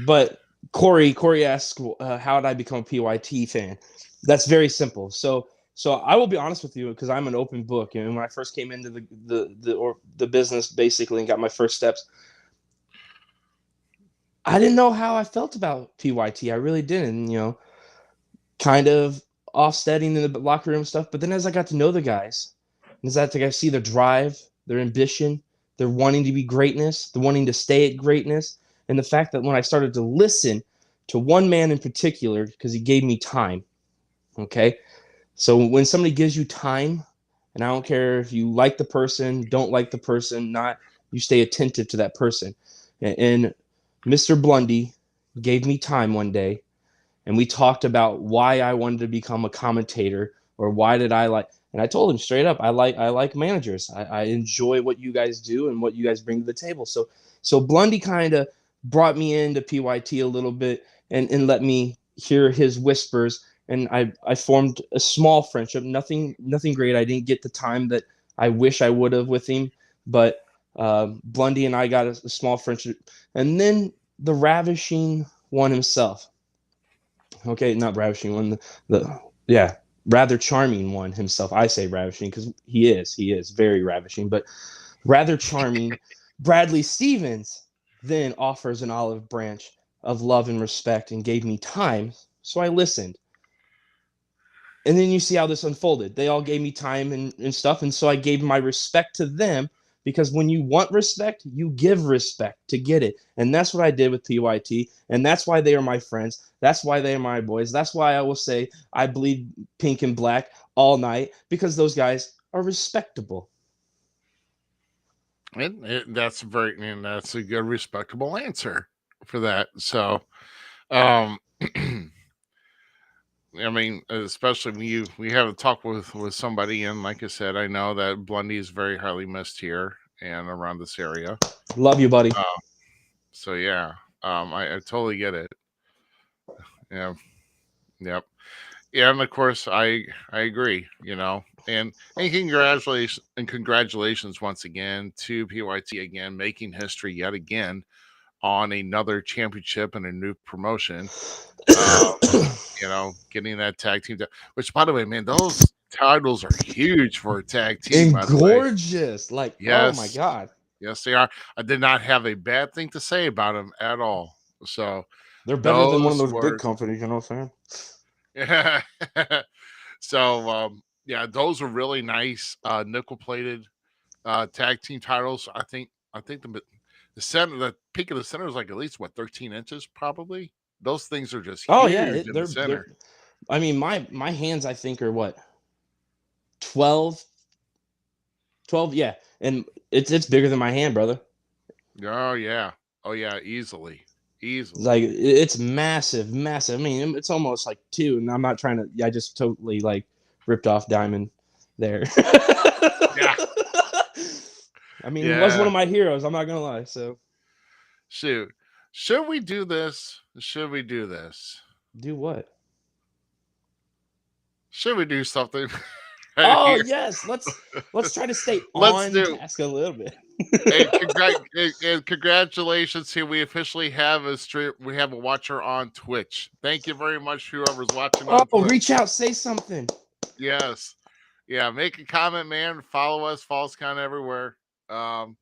But Corey asked, how did I become a PYT fan? That's very simple. So I will be honest with you because I'm an open book, and when I first came into the business basically and got my first steps, I didn't know how I felt about PYT. I really didn't. Kind of offsetting in the locker room stuff. But then as I got to know the guys, and as I got to see their drive, their ambition, their wanting to be greatness, the wanting to stay at greatness, and the fact that when I started to listen to one man in particular, because he gave me time, okay? So when somebody gives you time, and I don't care if you like the person, don't like the person, not, you stay attentive to that person. And Mr. Blundy gave me time one day, and we talked about why I wanted to become a commentator, or why did I like, and I told him straight up, I like managers. I enjoy what you guys do and what you guys bring to the table. So Blundy kind of brought me into PYT a little bit and let me hear his whispers, and I formed a small friendship. Nothing great. I didn't get the time that I wish I would have with him, but Blundy and I got a small friendship, and then the ravishing one himself. Okay, not ravishing one. Yeah, rather charming one himself. I say ravishing because he is very ravishing, but rather charming. Bradley Stevens then offers an olive branch of love and respect and gave me time, so I listened. And then you see how this unfolded. They all gave me time and stuff, and so I gave my respect to them, because when you want respect, you give respect to get it. And that's what I did with PYT, and that's why they are my friends. That's why they are my boys. That's why I will say I bleed pink and black all night, because those guys are respectable. and that's that's a good, respectable answer for that. So, um, I mean, especially when we have a talk with somebody, and like I said, I know that Blundy is very highly missed here and around this area. Love you, buddy. Um, so yeah, I totally get it. Yeah, yep, yeah, and of course I agree. And congratulations once again to PYT again, making history yet again on another championship and a new promotion. Uh, getting that tag team, which by the way, man, titles are huge for a tag team, And by the way. gorgeous. Like, oh my Yes, God. yes, they are. I did not have a bad thing to say about them at all. So They're better than one of those those big were, companies, you know what I'm saying? yeah. So yeah, those are really nice nickel plated tag team titles. I think the center, the peak of the center is like at least what 13 inches, probably. Those things are just Oh yeah, huge in the they're center. I mean my hands I think are what 12 12, yeah. And it's bigger than my hand, brother. Oh yeah, oh yeah, easily, Like easily. it's massive, massive. I mean, it's almost like two, and I'm not trying to. I just totally like ripped off Diamond there. Yeah, I mean, he was one yeah. of my heroes. I'm not gonna lie. So Shoot, should we do this? Should we do this? do what? Should we do something right Oh here? yes, let's try to stay Let's on do. task a little bit. And congratulations here. We officially have a stream. We have a watcher on Twitch. Thank you very much, whoever's watching on Oh, Twitch. reach out, say something. Yes. Yeah, make a comment, man. Follow us, False Count everywhere. Um,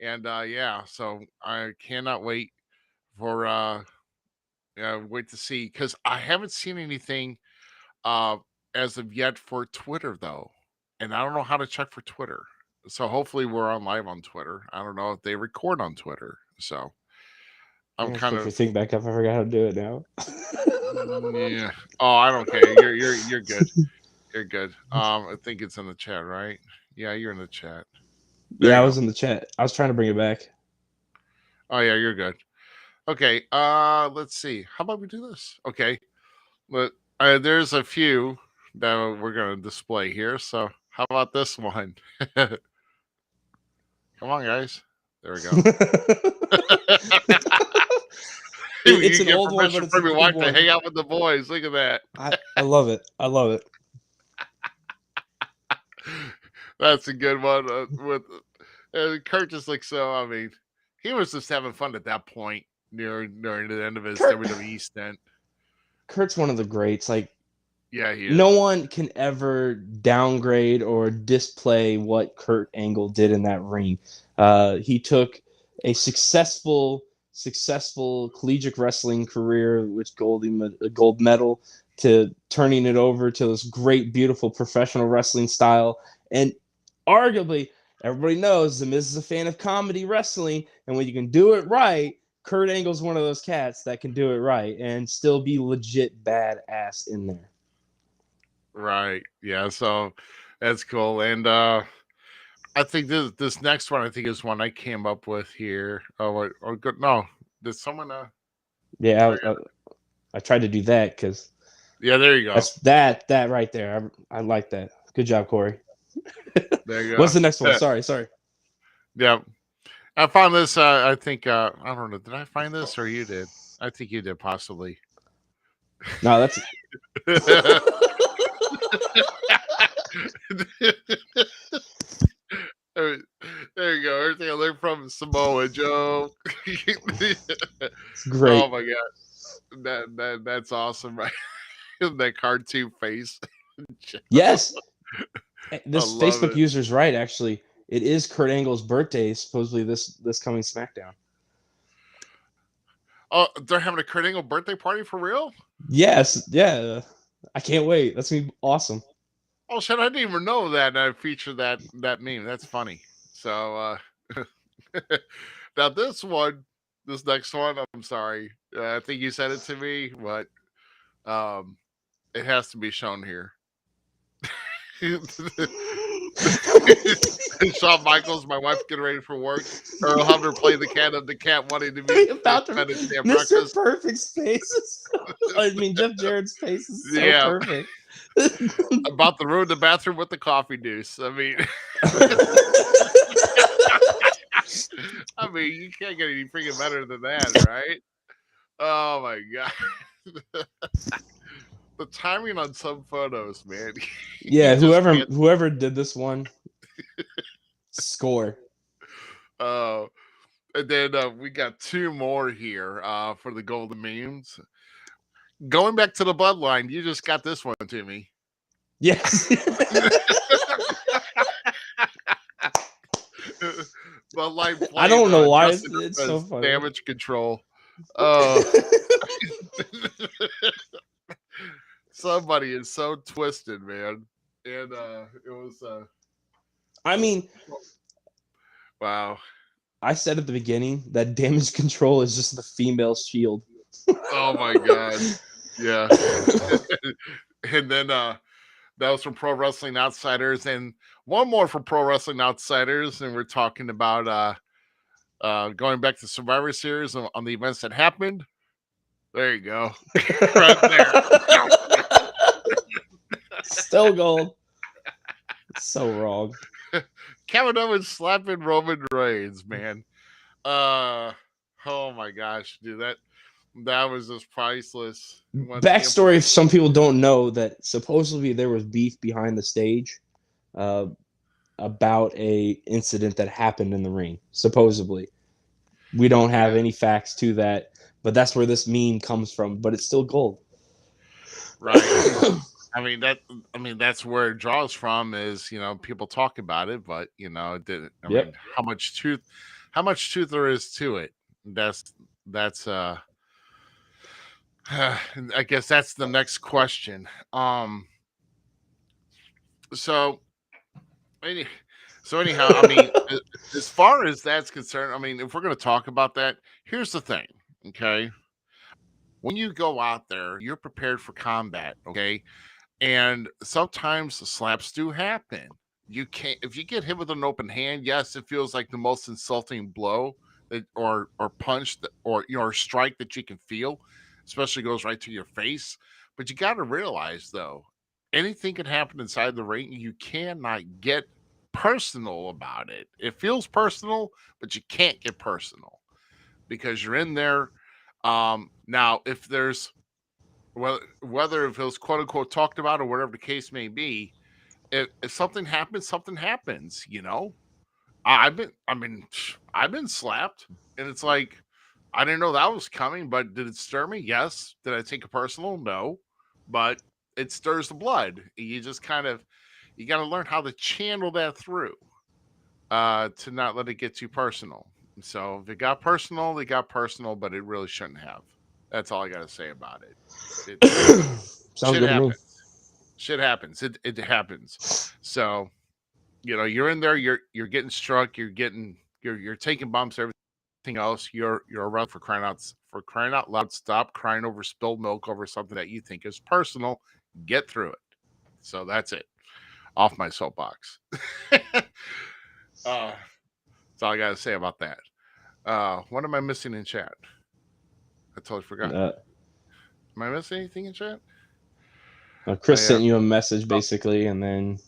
and yeah, so I cannot wait for wait to see, because I haven't seen anything uh as of yet for Twitter though. And I don't know how to check for Twitter. So hopefully we're on live on Twitter. I don't know if they record on Twitter. So I'm Yeah, kind put your of thing back up. I forgot how to do it now. yeah. Oh, I don't care. You're good. You're good. I think it's in the chat, right? Yeah, you're in the chat. There Yeah, you I go. was in the chat. I was trying to bring it back. Oh yeah, you're good. Okay. Let's see. How about we do this? Okay. But there's a few that we're gonna display here. So how about this one? Come on, guys. There we go. It's You an get old one, but permission it's a from your good wife to one. hang out with the boys. Look at that. I love it. I love it. That's a good one. With Kurt just looks so. I mean, he was just having fun at that point near the end of his Kurt WWE stint. Kurt's one of the greats. Like Yeah, he no is. one can ever downgrade or display what Kurt Angle did in that ring. He took a successful collegiate wrestling career, which a gold medal, to turning it over to this great, beautiful professional wrestling style. And arguably, everybody knows the Miz is a fan of comedy wrestling, and when you can do it right, Kurt Angle's one of those cats that can do it right and still be legit badass in there. Right. Yeah. So that's cool. And I think this next one I think is one I came up with here. Oh, wait, or good. No, did someone? Yeah, I tried to do that because Yeah, there you go. that's that right there. I like that. Good job, Corey. There you What's go. the next one? Sorry. Yeah, I found this. I think I don't know. Did I find this or you did? I think you did possibly. No, that's There you go. Everything I learned from Samoa Joe. it's great. Oh my god, that's awesome, right? That cartoon face. Yes, I this love Facebook it. user's right. Actually, it is Kurt Angle's birthday. Supposedly this coming SmackDown. Oh, they're having a Kurt Angle birthday party for real? Yes, yeah. I can't wait. That's gonna be awesome. Oh shit! I didn't even know that. I featured that meme. That's funny. So now this next one, I'm sorry. I think you said it to me, but um, it has to be shown here. Shawn Michaels, my wife's getting ready for work. Earl Hunter played the cat of the cat wanting to be About to, fed at damn Mr. breakfast. Perfect's face is I mean Jeff Jarrett's face is so Yeah, perfect. about to ruin the bathroom with the coffee deuce. I mean, you can't get any freaking better than that, right? Oh my god. The timing on some photos, man. Yeah, You just can't. whoever did this one, score. And then we got two more here for the golden memes. Going back to the bloodline, you just got this one to me. Yes. But like I playing don't know why it's so Justin funny. Damage Control. Oh, somebody is so twisted, man. And it was I mean, wow. I said at the beginning that damage control is just the female shield. Oh my god. Yeah. And then that was from Pro Wrestling Outsiders, and one more from Pro Wrestling Outsiders, and we're talking about going back to Survivor Series on the events that happened. There you go. Right there. Still gold. It's so wrong. Kevin Owens slapping Roman Reigns, man. Oh my gosh, dude, that was just priceless. Backstory: if some people don't know, that supposedly there was beef behind the stage about a incident that happened in the ring. Supposedly, we don't have any facts to that, but that's where this meme comes from. But it's still gold, right? I mean that's where it draws from, is people talk about it, but mean, how much truth there is to it. That's I guess that's the next question. So anyhow, I mean, as far as that's concerned, I mean, if we're going to talk about that, here's the thing, okay? When you go out there, you're prepared for combat, okay? And sometimes slaps do happen. You can't, if you get hit with an open hand, yes, it feels like the most insulting blow or punch or or strike that you can feel, especially goes right to your face. But you got to realize though, anything can happen inside the ring. You cannot get personal about it. It feels personal, but you can't get personal because you're in there. Now, if there's whether if it was quote unquote talked about or whatever the case may be, if something happens, something happens. I've been slapped, and it's like I didn't know that was coming. But did it stir me? Yes. Did I take it personal? No. But it stirs the blood. You just you got to learn how to channel that through, to not let it get too personal. So if it got personal, it got personal, but it really shouldn't have. That's all I got to say about it. Sounds Shit good to me. happens. Shit happens. It happens. So you're in there. You're getting struck. You're taking bumps. Everything else. You're around for crying out loud. Stop crying over spilled milk over something that you think is personal. Get through it. So that's it. Off my soapbox. That's all I got to say about that. What am I missing in chat? I totally forgot. Am I missing anything in chat? Chris sent you a message basically, and then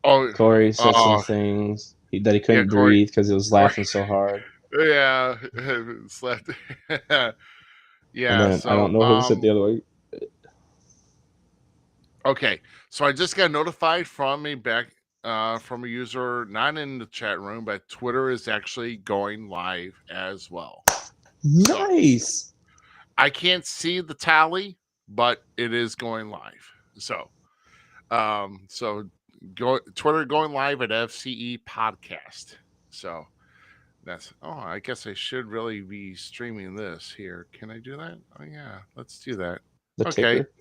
Oh, Corey said some things that he couldn't breathe because he was laughing so hard. Yeah, slept. Yeah, and then so I don't know who said the other way. Okay, so I just got notified from a user not in the chat room, but Twitter is actually going live as well. Nice. So, I can't see the tally, but it is going live. So Twitter going live at FCE Podcast. So I guess I should really be streaming this here. Can I do that? Oh yeah, let's do that. Okay. Ticker?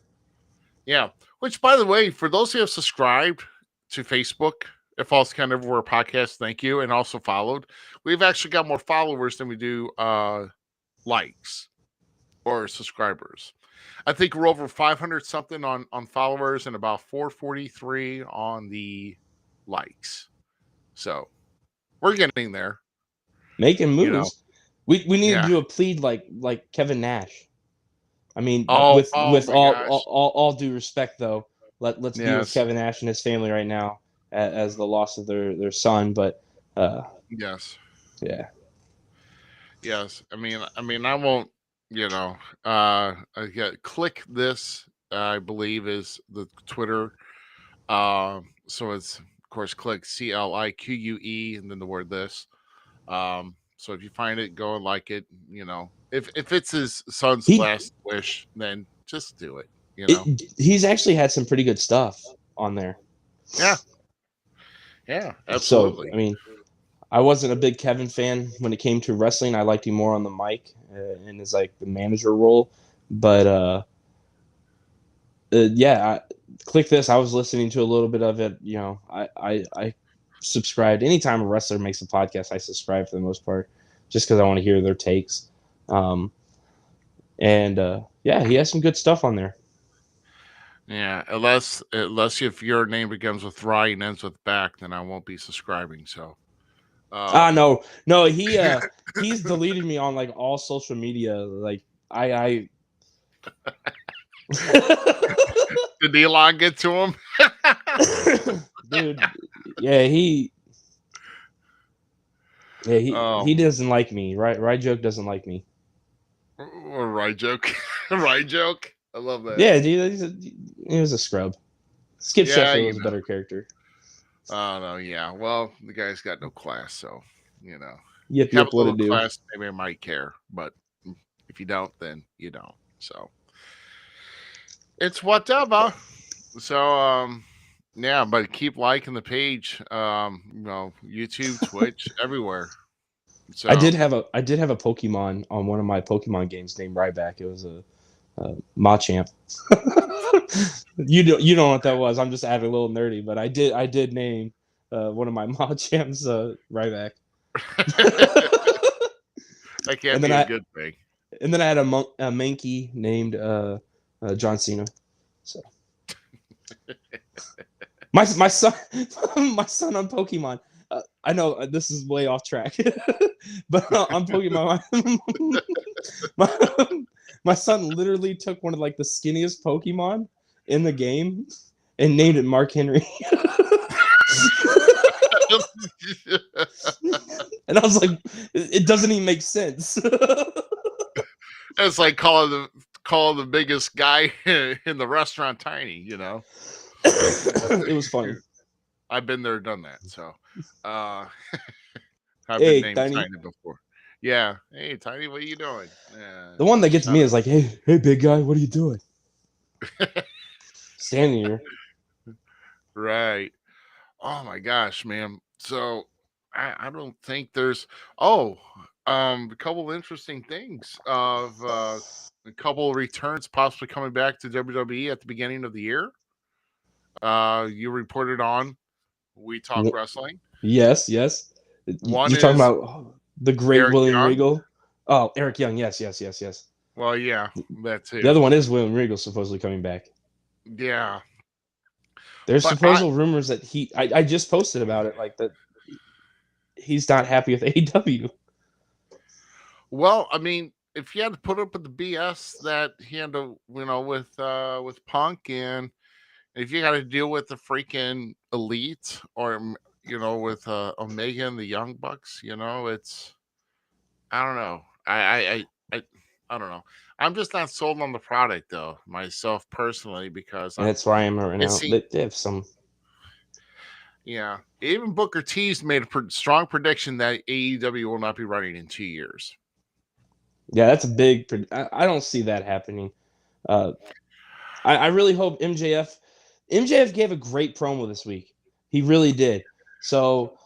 Yeah. Which, by the way, for those who have subscribed to Facebook, It Falls Kind of Everywhere podcast, thank you, and also followed. We've actually got more followers than we do likes or subscribers. I think we're over 500 something on followers and about 443 on the likes. So we're getting there. Making moves. We need to do a plead like Kevin Nash. I mean, with all due respect, though, let's be with Kevin Nash and his family right now as the loss of their son. But yes, yeah, yes. I mean, I won't. Click this. I believe is the Twitter. So it's of course click CLIQUE and then the word this. So if you find it, go and like it. If it's his son's last wish, then just do it. He's actually had some pretty good stuff on there. Yeah. Yeah, So, absolutely. I mean, I wasn't a big Kevin fan when it came to wrestling. I liked him more on the mic in his like the manager role. But yeah, click this. I was listening to a little bit of it. You know, I subscribed. Anytime a wrestler makes a podcast, I subscribe for the most part, just because I want to hear their takes. And yeah, he has some good stuff on there. Yeah, unless if your name begins with Rye and ends with back, then I won't be subscribing. So, um, No, he's deleted me on like all social media. Like I did Elon get to him? dude, yeah, he um, doesn't like me. Right joke doesn't like me. or Rye joke, Rye joke. I love that. Yeah, dude, he was a scrub. Skip Yeah, Sheffield was a better character. oh no, yeah. Well, the guy's got no class, so you know, Yep, have yep, a what little it do? class, maybe I might care. But if you don't, then you don't. So it's whatever. So yeah, but keep liking the page. YouTube, Twitch, everywhere. I So did have a Pokemon on one of my Pokemon games named Ryback. It was a Machamp. You don't know what that was. I'm just adding a little nerdy, but I did name one of my Machamps Ryback. that can't and then be a I good thing. and then I had a Mankey named John Cena. So my son my son on Pokemon. I know this is way off track, but on Pokemon, my, my son literally took one of like the skinniest Pokemon in the game and named it Mark Henry. And I was like, it doesn't even make sense. It's like calling the biggest guy in the restaurant tiny. You know, It was funny. I've been there, done that. So, I've been Hey, named Tiny. Tiny before. Yeah. Hey, Tiny, what are you doing? The one that gets Shut me is like, hey, big guy, what are you doing? Standing here. right. Oh my gosh, man. So I don't think there's a couple of interesting things of a couple of returns possibly coming back to WWE at the beginning of the year. You reported on We Talk Wrestling. Yes. One You're talking is about the great Eric William Young. Regal. Oh, Eric Young. Yes. Well, yeah, that The other too. one is William Regal supposedly coming back. Yeah. There's But I supposed rumors that I just posted about it, like that he's not happy with AEW. well, I mean, if you had to put up with the BS that he had to, with Punk, and if you got to deal with the freaking elite or with Omega and the Young Bucks, it's I don't know. I don't know. I'm just not sold on the product though, myself personally, because And that's where I am right it's now. see They have some. yeah. Even Booker T's made a strong prediction that AEW will not be running in 2 years. Yeah, that's a big. I don't see that happening. Uh, I really hope MJF gave a great promo this week. He really did. So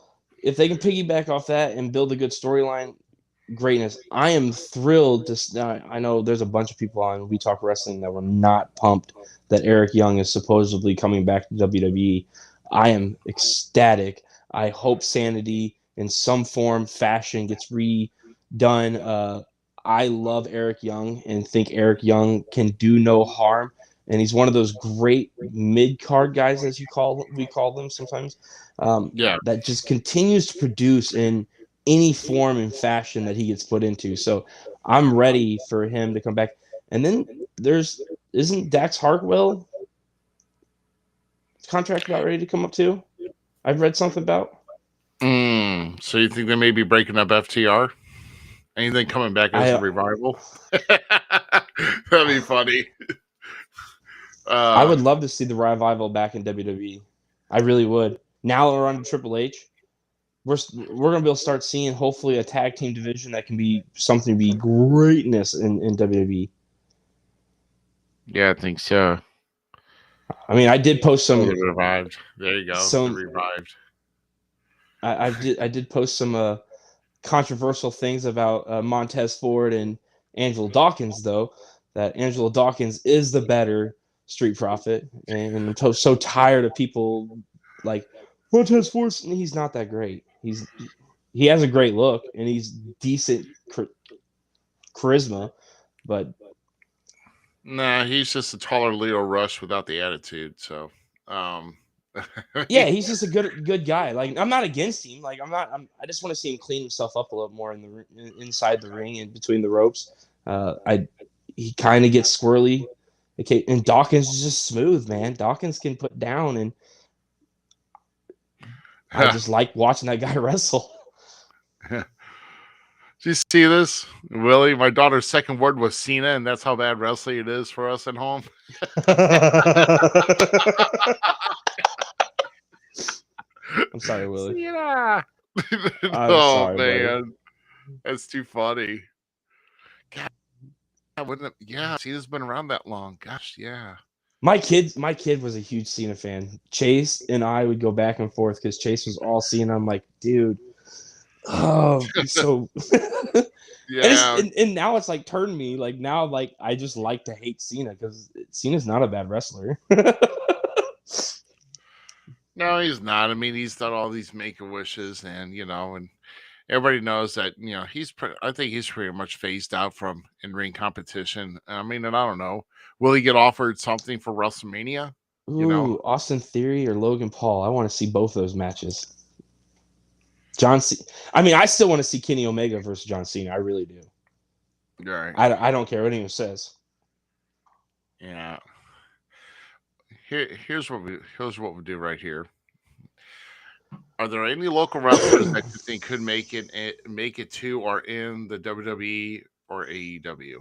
if they can piggyback off that and build a good storyline, greatness. I am thrilled to. I know there's a bunch of people on We Talk Wrestling that were not pumped that Eric Young is supposedly coming back to WWE. I am ecstatic. I hope Sanity in some form, fashion gets redone. I love Eric Young and think Eric Young can do no harm. And he's one of those great mid card guys, as we call them sometimes, Yeah. that just continues to produce in any form and fashion that he gets put into. So I'm ready for him to come back. And then isn't Dax Hartwell contract about ready to come up too? I've read something about. So you think they may be breaking up FTR? Anything coming back as a I revival? That'd be funny. I would love to see the revival back in WWE. I really would. Now we're on Triple H. We're gonna be able to start seeing hopefully a tag team division that can be something to be greatness in WWE. Yeah, I think so. I mean, I did post Oh, some they revived. There you go. They some revived. I did post some controversial things about Montez Ford and Angelo Dawkins, though. That Angelo Dawkins is the better Street Profit, and I'm so tired of people like Montez Ford. He's not that great. He has a great look and he's decent charisma, but Nah, he's just a taller Leo Rush without the attitude. So, um, yeah, he's just a good guy. Like I'm not against him. Like I just want to see him clean himself up a little more in the inside the ring and between the ropes. I He kind of gets squirrely. Okay, and Dawkins is just smooth, man. Dawkins can put down, and I just like watching that guy wrestle. Did you see this, Willie? My daughter's second word was Cena, and that's how bad wrestling it is for us at home. I'm sorry, Willie. Cena. I'm Oh sorry, buddy. man, that's too funny. God, wouldn't it? Yeah, Cena's been around that long. Gosh, yeah. My kid was a huge Cena fan. Chase and I would go back and forth because Chase was all Cena. I'm like, dude, oh, so. Yeah, And now it's like turned me like now like I just like to hate Cena because Cena's not a bad wrestler. no, he's not. I mean, he's done all these make a wishes, and and everybody knows that I think he's pretty much phased out from in ring competition. I mean, and I don't know, will he get offered something for WrestleMania? You know, Ooh, Austin Theory or Logan Paul. I want to see both those matches. John C. I mean, I still want to see Kenny Omega versus John Cena. I really do. right? I don't care what anyone says. Yeah. Here's what we do right here. Are there any local wrestlers that you think could make it to or in the WWE or AEW?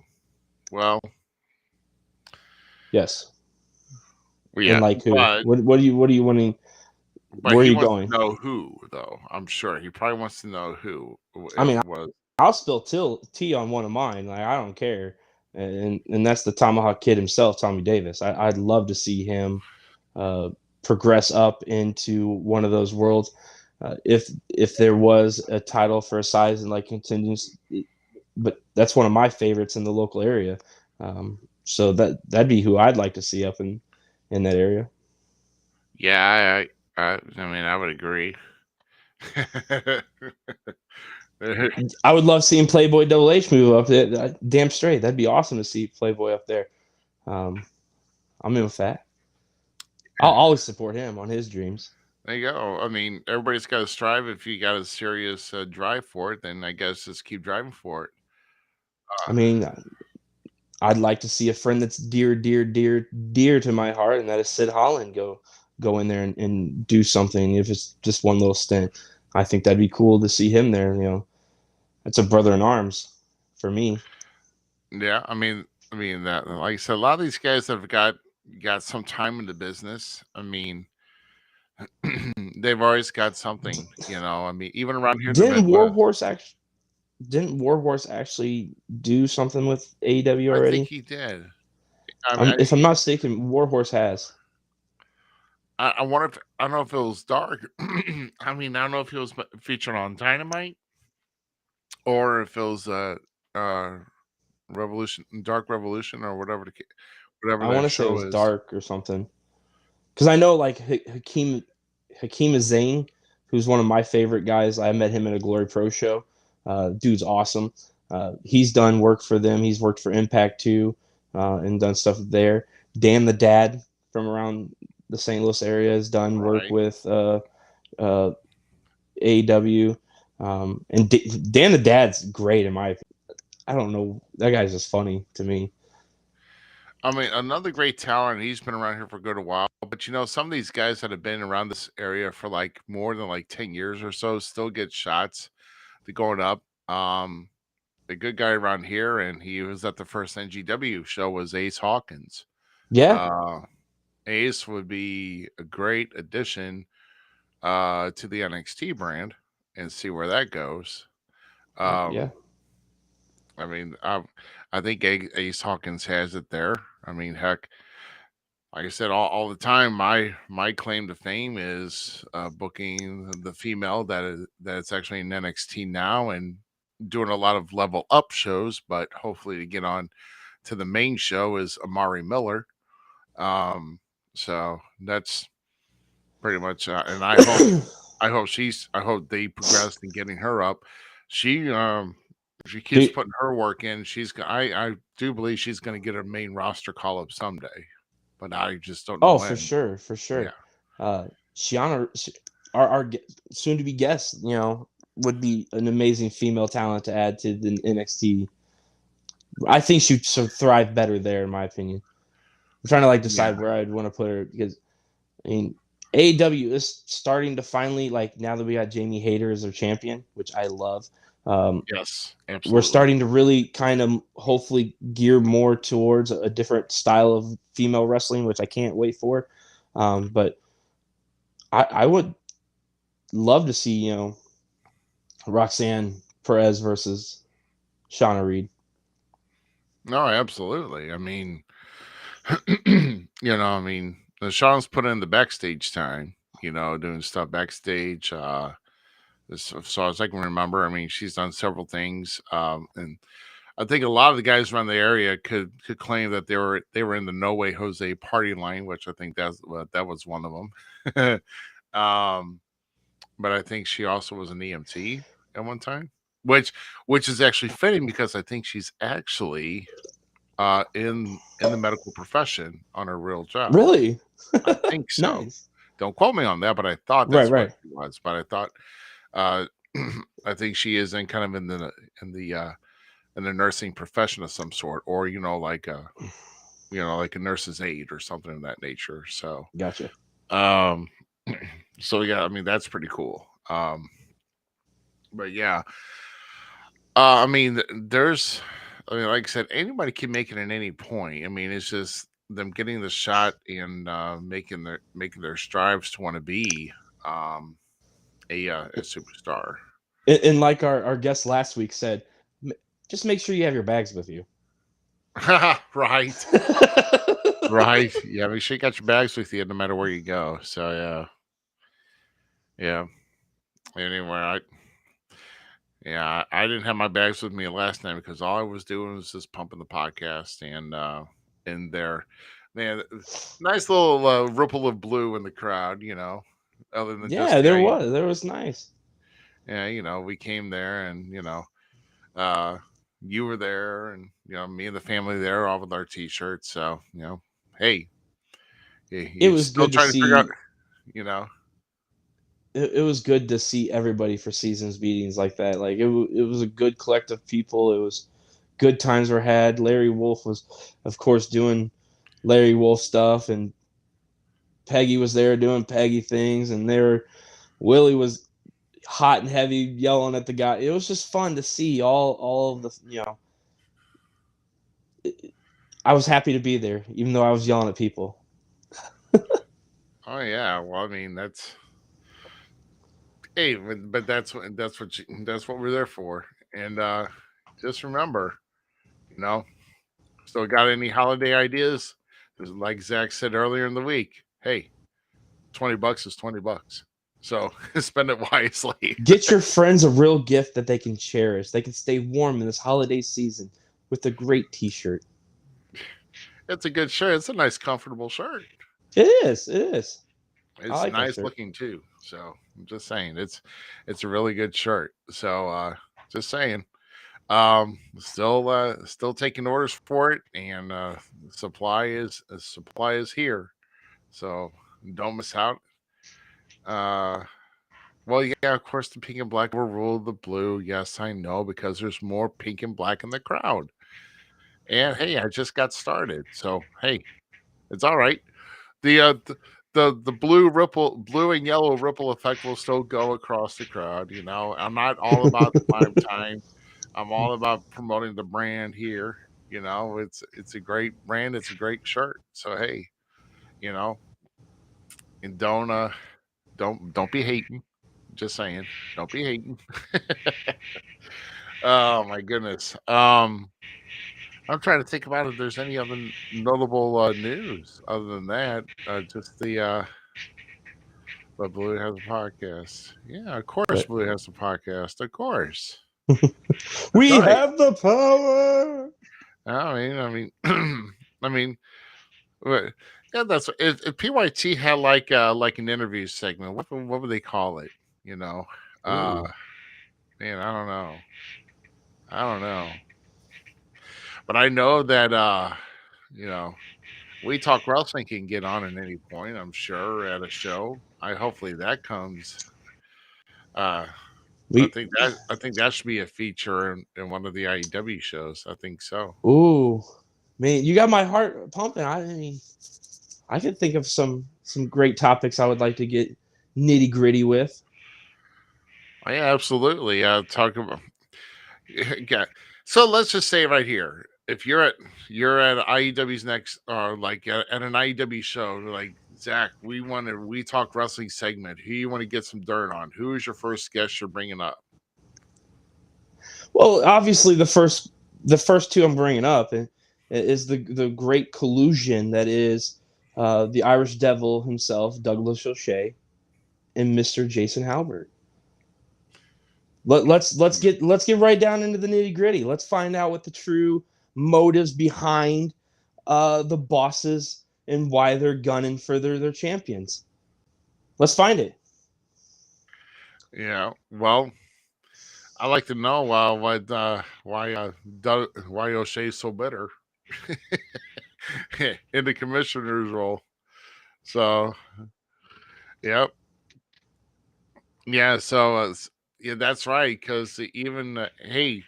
Well, Yes. And yeah, like who? but What are you wanting? Where are he you wants to going? know who, though. I'm sure he probably wants to know who I it mean, was. I'll spill tea on one of mine. Like I don't care, and that's the Tomahawk Kid himself, Tommy Davis. I'd love to see him uh, progress up into one of those worlds. If there was a title for a size and like continues, but that's one of my favorites in the local area. So that'd be who I'd like to see up in that area. Yeah, I mean, I would agree. I would love seeing Playboy Double H move up there. Damn straight, that'd be awesome to see Playboy up there. Um, I'm in with that. I'll always support him on his dreams. There you go. I mean, everybody's got to strive. If you got a serious drive for it, then I guess just keep driving for it. I mean, I'd like to see a friend that's dear to my heart, and that is Sid Holland go in there and do something. If it's just one little stint, I think that'd be cool to see him there. You know, it's a brother in arms for me. Yeah, I mean that. Like I said, a lot of these guys that have got some time in the business. I mean, they've always got something. I mean, even around here in the Didn't Midwest, Warhorse actually? Didn't Warhorse actually do something with AEW I think already? he did. I mean, If I'm not mistaken, Warhorse has. I wonder if I don't know if it was dark. I mean, I don't know if he was featured on Dynamite or if it was uh Revolution, Dark Revolution, or whatever I that want to say it was show is. Dark or something. Because I know like Hakeem Zayn, who's one of my favorite guys. I met him at a Glory Pro show. Dude's awesome. He's done work for them. He's worked for Impact too, and done stuff there. Dan the Dad from around the St. Louis area has done work Right. with uh, AEW. And Dan the Dad's great in my opinion. I don't know. That guy's just funny to me. I mean, another great talent. He's been around here for a good while, but some of these guys that have been around this area for like more than like 10 years or so still get shots to going up. A good guy around here, and he was at the first NGW show, was Ace Hawkins. Yeah, Uh, Ace would be a great addition to the NXT brand, and see where that goes. yeah. Um, I mean, I think Ace Hawkins has it there. I mean, heck, like I said, all the time, my claim to fame is booking the female that it's actually in NXT now and doing a lot of level up shows, but hopefully to get on to the main show is Amari Miller. Um, so that's pretty much, and I hope they progress in getting her up. She if she keeps Do, putting her work in, I do believe she's going to get a main roster call up someday, but I just don't know oh, for when. sure, for Yeah. sure. Shiana, our soon to be guest, would be an amazing female talent to add to the NXT. I think she'd thrive better there, in my opinion. I'm trying to Yeah. decide where I'd want to put her because I mean AEW is starting to finally now that we got Jamie Hayter as their champion, which I love. Um, Yes, we're absolutely. starting to really kind of hopefully gear more towards a different style of female wrestling, which I can't wait for. But I would love to see Roxanne Perez versus Shawna Reed. No, absolutely. I mean, I mean, Sean's put in the backstage time, doing stuff backstage. As far as I can remember, I mean, she's done several things. And I think a lot of the guys around the area could claim that they were in the No Way Jose party line, which I think that was one of them. um, but I think she also was an EMT at one time, which which is actually fitting because I think she's actually in the medical profession on her real job. Really I think so. nice. Don't quote me on that, but I thought Right, that's what right. she was. But I thought uh, I think she is in kind of in the in the nursing profession of some sort, or like a nurse's aide or something of that nature. So Gotcha. um, so yeah, I mean that's pretty cool. But yeah, I mean, I mean, like I said, anybody can make it at any point. I mean, it's just them getting the shot and making their strives to want to be um, a superstar. And like our guest last week said, just make sure you have your bags with you. Right, right. Yeah, make sure you got your bags with you no matter where you go. So yeah. Anyway, I didn't have my bags with me last night because all I was doing was just pumping the podcast and in there, man, nice little ripple of blue in the crowd. Other than just Yeah, there was nice. we came there and uh, you were there and me and the family there, all with our t-shirts. So hey, It you're was still good to trying to figure out, see. you know. It was good to see everybody for seasons meetings like that. Like it was a good collective of people. It was good times were had. Larry Wolf was, of course, doing Larry Wolf stuff, and Peggy was there doing Peggy things, and Willie was hot and heavy yelling at the guy. It was just fun to see all of the I was happy to be there, even though I was yelling at people. Oh yeah, well, I mean hey, but that's what we're there for. And just remember, you know, still got any holiday ideas? Just like Zach said earlier in the week, hey, $20 is $20. So spend it wisely. Get your friends a real gift that they can cherish. They can stay warm in this holiday season with a great T-shirt. It's a good shirt. It's a nice, comfortable shirt. It is. It is. I It's like that nice shirt. looking too. So I'm just saying, it's a really good shirt. So just saying. Still taking orders for it, and supply is here. So don't miss out. Uh, well, yeah, of course, the pink and black will rule the blue. Yes, I know because there's more pink and black in the crowd. And hey, I just got started, so hey, it's all right. The blue and yellow ripple effect will still go across the crowd. I'm not all about prime time. I'm all about promoting the brand here. It's a great brand. It's a great shirt. So hey, you know, and don't be hating. Just saying, don't be hating. Oh my goodness. I'm trying to think about if there's any other notable news other than that. Just but Blue has a podcast. Yeah, of course, But Blue has a podcast. Of course, that's we right. have the power. I mean, Right. Yeah, that's if PYT had like an interview segment, what would they call it? You know, uh, Ooh. man, I don't know, but I know that you know, we talk wrestling can get on at any point. I'm sure at a show. Hopefully that comes. Uh, We I think that should be a feature in one of the IEW shows. I think so. ooh. Man, you got my heart pumping. I mean, I could think of some great topics I would like to get nitty gritty with. Oh, yeah, absolutely. Talk about yeah. So let's just say right here, if you're at IEW's next or like at an IEW show, like Zach, we talk wrestling segment. Who you want to get some dirt on? Who is your first guest you're bringing up? Well, obviously the first two I'm bringing up is the great collusion that is the Irish Devil himself, Douglas O'Shea, and Mr. Jason Halbert. Let's get right down into the nitty gritty. Let's find out what the true motives behind the bosses and why they're gunning for their champions. Let's find it. Yeah. Well, I like to know why O'Shea's so bitter in the commissioner's role. So, yep. Yeah. Yeah, that's right. Because even hey,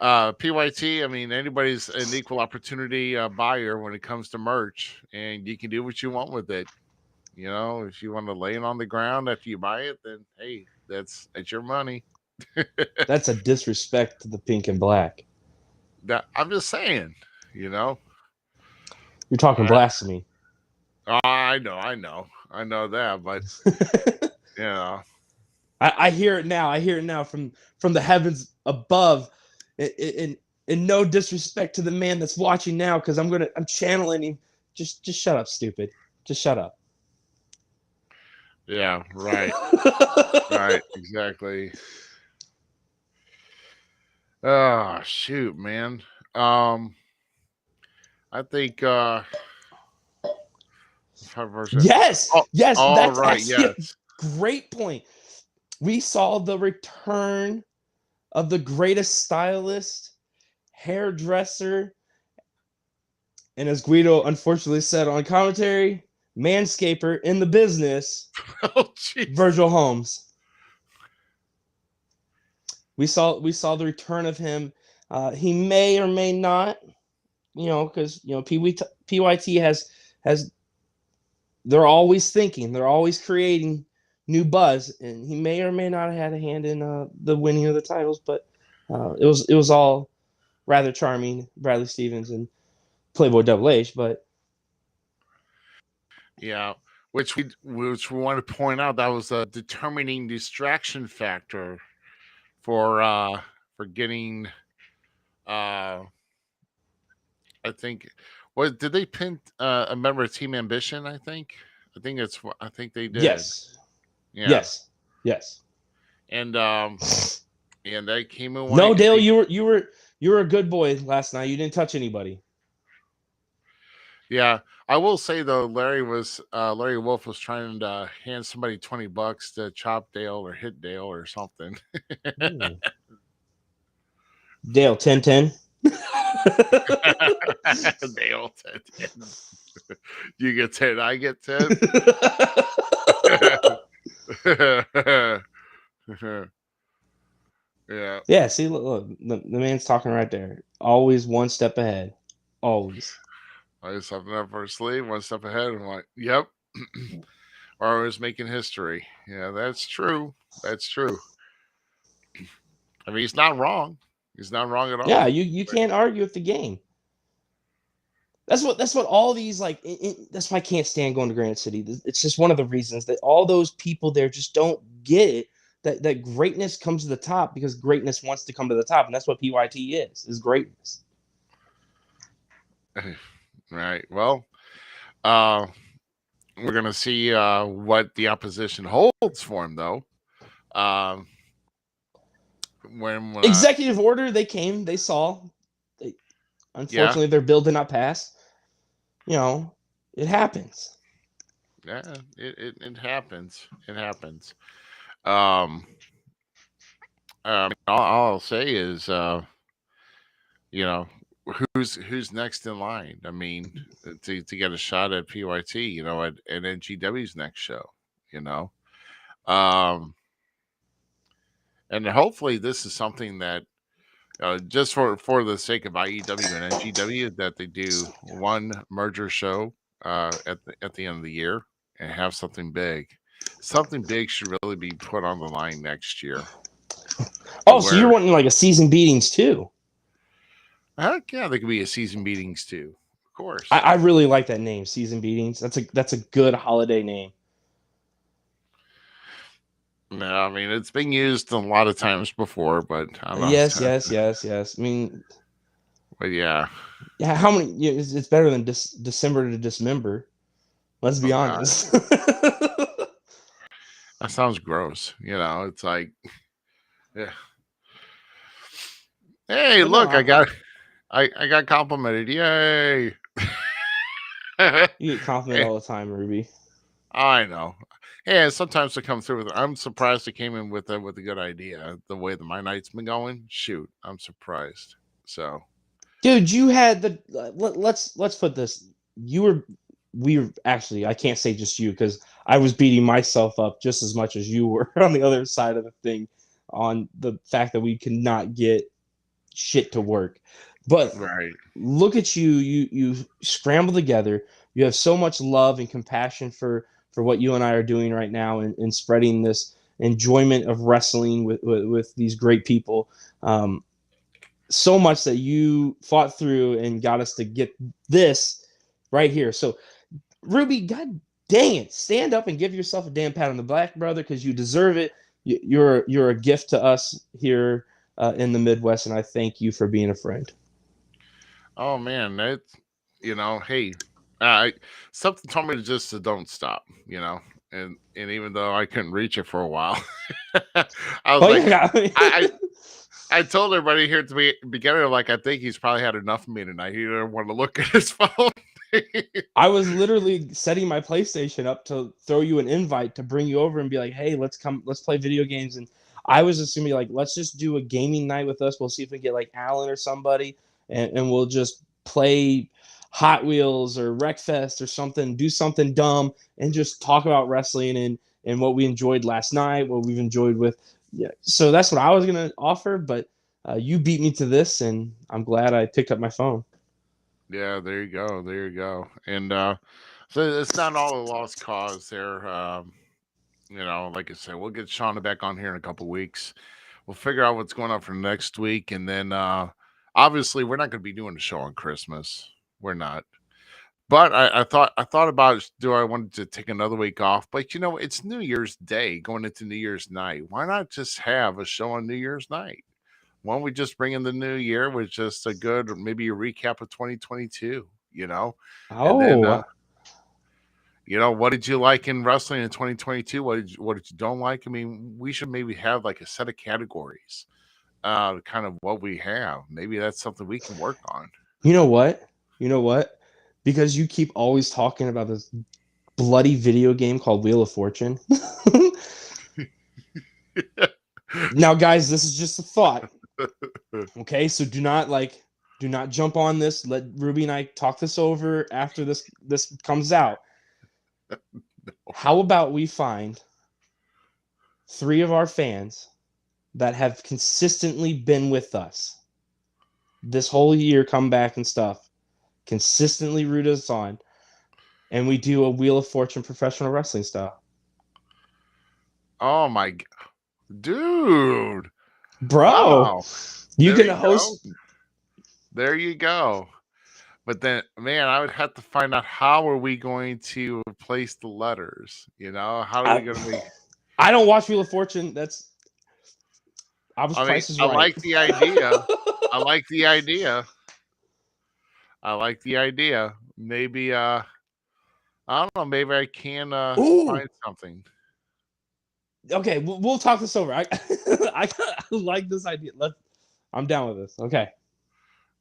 PYT, I mean, anybody's an equal opportunity buyer when it comes to merch, and you can do what you want with it. You know, if you want to lay it on the ground after you buy it, then hey, that's your money. That's a disrespect to the pink and black. That I'm just saying, you know. You're talking I blasphemy. I know that, but you know, I hear it now. I hear it now from the heavens above. And no disrespect to the man that's watching now, because I'm channeling him. Just shut up, stupid. Just shut up. yeah, right, exactly. Oh shoot, man. Um, I think five version. Yes, Oh, yes, all that's right, actually a yes. great point. We saw the return of the greatest stylist, hairdresser, and as Guido unfortunately said on commentary, manscaper in the business, Oh jeez. Virgil Holmes. We saw the return of him. He may or may not, because PYT has they're always thinking, they're always creating new buzz, and he may or may not have had a hand in the winning of the titles, but it was all rather charming, Bradley Stevens and Playboy Double H. But Yeah, which we want to point out that was a determining distraction factor for getting uh I think what did they pin a member of Team Ambition, I think they did. yes, Yeah. yes, yes. And and they came in No, winning Dale, they you were a good boy last night. You didn't touch anybody. yeah, I will say though Larry Wolf was trying to hand somebody $20 to chop Dale or hit Dale or something. Ooh. Dale 10-10. Dale said 10. You get 10, I get 10. Yeah. Yeah, see, look, the man's talking right there. Always one step ahead. Always. Always something up our sleeve, one step ahead. I'm like, yep. Or I was making history. Yeah, that's true. That's true. I mean, he's not wrong. He's not wrong at Yeah, all. you can't argue with the game. That's what all these that's why I can't stand going to Granite City. It's just one of the reasons that all those people there just don't get it. That greatness comes to the top because greatness wants to come to the top, and that's what PYT is greatness. Right. Well, uh, we're gonna see what the opposition holds for him, though. Um, when Executive order, they came, they saw. They, yeah, unfortunately, their bill did not pass. You know, it happens. yeah, it happens. It happens. Um, all I'll say is, you know, who's next in line? I mean, to get a shot at PYT, at NGW's next show, you know. Um, and hopefully this is something that just for the sake of IEW and NGW that they do one merger show at the end of the year and have something big. Something big should really be put on the line next year to Oh, so you're where wanting like a season beatings too? heck yeah, there could be a season meetings too, of course. I really like that name, season beatings. That's a good holiday name. No, I mean it's been used a lot of times before, but I'm not. Yes, yes, yes, yes. I mean, But yeah, yeah. How many? Yeah, it's better than December to dismember. Let's be oh god, honest. that sounds gross. It's like, yeah. Hey, But no, look, I got complimented. Yay! you get complimented Eh, all the time, Ruby. I know. Yeah, sometimes they come through with. I'm surprised they came in with a good idea. The way that my night's been going, shoot, I'm surprised. So Dude, you had the let's put this. You were we were actually, I can't say just you because I was beating myself up just as much as you were on the other side of the thing on the fact that we could not get shit to work. But right. look at you scramble together. You have so much love and compassion for what you and I are doing right now and spreading this enjoyment of wrestling with these great people. So much that you fought through and got us to get this right here. So, Ruby, god dang it, stand up and give yourself a damn pat on the back, brother, because you deserve it. You're a gift to us here in the Midwest, and I thank you for being a friend. Oh man, hey, I something told me to don't stop. And even though I couldn't reach it for a while, I was Oh like, yeah, I I told everybody here at the beginning, like, I think he's probably had enough of me tonight. He didn't want to look at his phone. I was literally setting my PlayStation up to throw you an invite to bring you over and be like, "Hey, let's play video games." And I was assuming like, let's just do a gaming night with us. We'll see if we can get like Alan or somebody, and we'll just play Hot Wheels or Wreckfest or something, do something dumb, and just talk about wrestling and what we enjoyed last night, what we've enjoyed with. Yeah, so that's what I was gonna offer, but you beat me to this, and I'm glad I picked up my phone. Yeah, there you go. There you go. And so it's not all a lost cause there. Like I said, we'll get Shawna back on here in a couple weeks. We'll figure out what's going on for next week. And then obviously we're not gonna be doing a show on Christmas. We're not. But I thought about do I wanted to take another week off, but it's New Year's Day going into New Year's night. Why not just have a show on New Year's night? Why don't we just bring in the new year with just a good maybe a recap of 2022, and then Oh, what did you like in wrestling in 2022? What did you don't like? I mean, we should maybe have like a set of categories, kind of what we have. Maybe that's something we can work on. you know what? You know what? Because you keep always talking about this bloody video game called Wheel of Fortune. Now, guys, this is just a thought. Okay, so do not jump on this. Let Ruby and I talk this over after this comes out. How about we find 3 of our fans that have consistently been with us this whole year, come back and stuff, consistently root us on, and we do a Wheel of Fortune professional wrestling style. Oh my dude. Bro, Wow. you There can you go. host. There you go. But then, man, I would have to find out how are we going to place the letters? How are we I, going to make? I don't watch Wheel of Fortune. I was I mean, Price is I Right. like the idea. I like the idea. I like the idea. Maybe I don't know. Maybe I can Ooh, find something. okay, we'll talk this over. I like this idea. I'm down with this. Okay.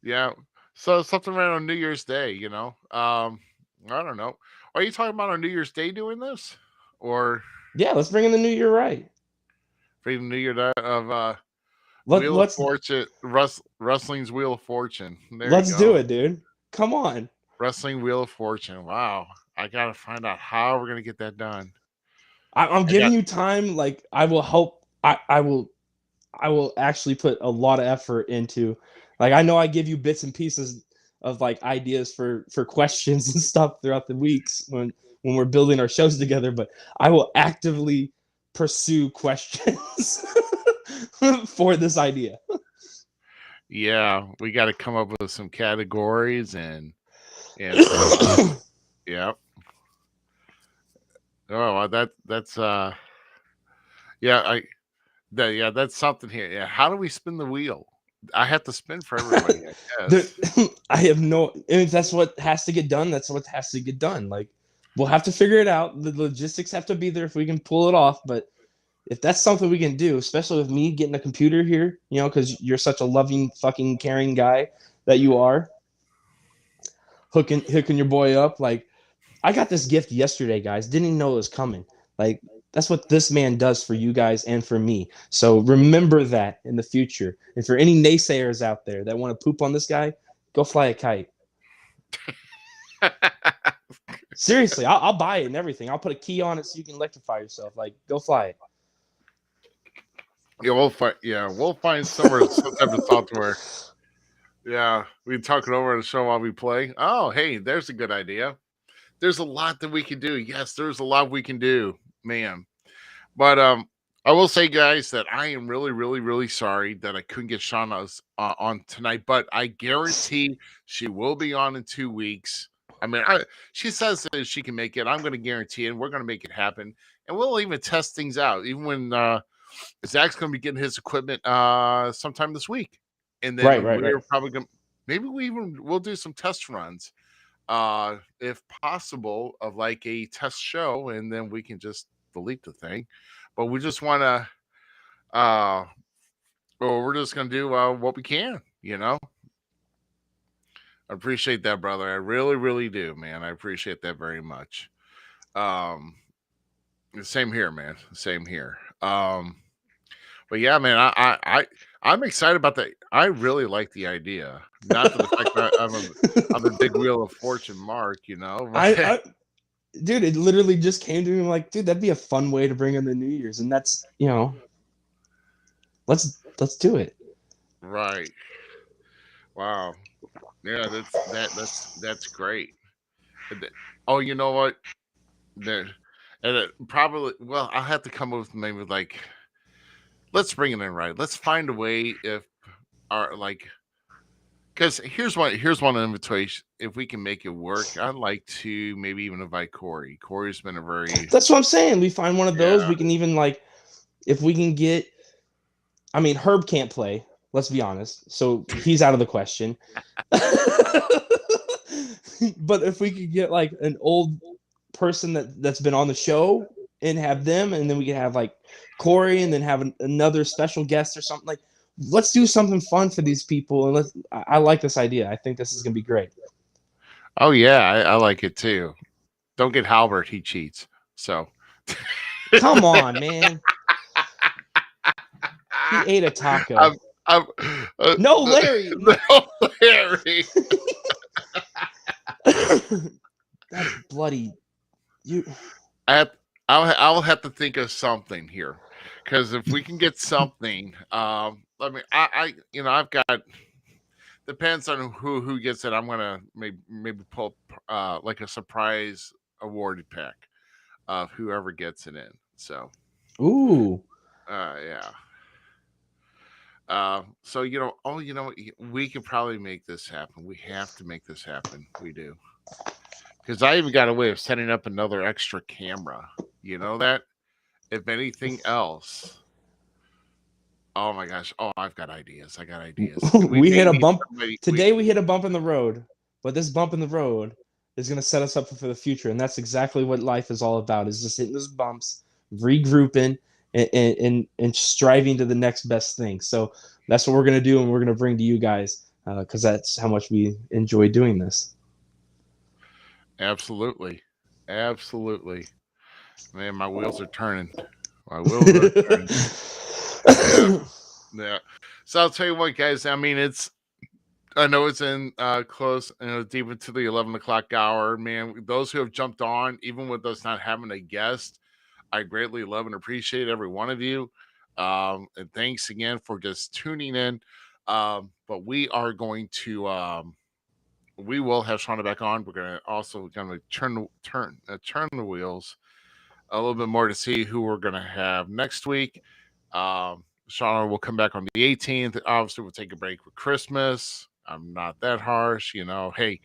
Yeah. So something around on New Year's Day, I don't know. Are you talking about on New Year's Day doing this? Or Yeah, let's bring in the new year right. for even New Year Day of Let Wheel of let's Fortune, Wrestling's Wheel of Fortune. There you let's do go. it, dude. Come on. Wrestling Wheel of Fortune. Wow. I gotta find out how we're gonna get that done. I'm I got giving you time. Like I will help. I will actually put a lot of effort into. Like I know I give you bits and pieces of like ideas for questions and stuff throughout the weeks when we're building our shows together, but I will actively pursue questions for this idea. yeah, we gotta come up with some categories and yeah. Oh well, that's yeah, that's something here. Yeah, how do we spin the wheel? I have to spin for everybody, I there, guess. I have no. If that's what has to get done, that's what has to get done. Like we'll have to figure it out. The logistics have to be there if we can pull it off. But if that's something we can do, especially with me getting a computer here, because you're such a loving, fucking, caring guy that you are, hooking your boy up. Like I got this gift yesterday, guys. Didn't even know it was coming. Like that's what this man does for you guys and for me. So remember that in the future. And for any naysayers out there that want to poop on this guy, go fly a kite. Seriously, I'll buy it and everything. I'll put a key on it so you can electrify yourself. Like, go fly Yeah, we'll find somewhere some type of software. Yeah, we can talk it over on the show while we play. Oh, hey, there's a good idea. There's a lot that we can do. Yes, there's a lot we can do, man. But I will say, guys, that I am really, really, really sorry that I couldn't get Shauna's on tonight. But I guarantee she will be on in 2 weeks. I mean, she says that she can make it. I'm going to guarantee it. And we're going to make it happen. And we'll even test things out, even when Zach's going to be getting his equipment sometime this week. And it. Right, then right, right. we're probably going to maybe we'll do some test runs if possible, of like a test show, and then we can just delete the thing. But we just want to, or we're just going to do what we can. I appreciate that, brother. I really, really do, man. I appreciate that very much. Um, Same here, man. Same here. But yeah, man, I'm excited about that. I really like the idea. Not to the fact that I'm a big Wheel of Fortune mark. I, But I, dude, it literally just came to me. I'm like, dude, that'd be a fun way to bring in the New Year's, and that's let's do it. right. Wow. Yeah, that's great. And oh, you know what? There, and probably. Well, I'll have to come up with maybe like, let's bring it in right. Let's find a way if our like, because here's one invitation. If we can make it work, I'd like to maybe even invite Corey. Corey's been a very That's what I'm saying. We find one of those. yeah. We can even like, if we can get. I mean, Herb can't play. Let's be honest. So he's out of the question. But if we could get like an old person that's been on the show and have them, and then we could have like Corey, and then have another special guest or something. Like, let's do something fun for these people, and I like this idea. I think this is gonna be great. Oh yeah, I like it too. Don't get Halbert; he cheats. So Come on, man. He ate a taco. I'm, I'm, No, Larry. no, Larry. That's bloody. You. I have, I'll have to think of something here, because if we can get something, I mean, I've got, depends on who gets it. I'm gonna maybe pull like a surprise award pack of whoever gets it in. So Ooh. yeah. So we can probably make this happen. We have to make this happen. We do. Because I even got a way of setting up another extra camera. You know that? If anything else. Oh my gosh. Oh, I've got ideas. I got ideas. We We may hit a need bump somebody. today. We hit a bump in the road. but this bump in the road is going to set us up for the future, and that's exactly what life is all about: is just hitting those bumps, regrouping, and striving to the next best thing. So that's what we're going to do, and we're going to bring to you guys because that's how much we enjoy doing this. Absolutely. Absolutely. Man, my wheels are turning. My wheels are turning. Yeah. Yeah. So I'll tell you what, guys. I mean, I know it's in close, deep into the 11 o'clock hour. Man, those who have jumped on, even with us not having a guest, I greatly love and appreciate every one of you. And thanks again for just tuning in. But we are going to we will have Shawna back on. We're gonna turn the wheels a little bit more to see who we're gonna have next week. Shawna will come back on the 18th. Obviously, we'll take a break for Christmas. I'm not that harsh, Hey,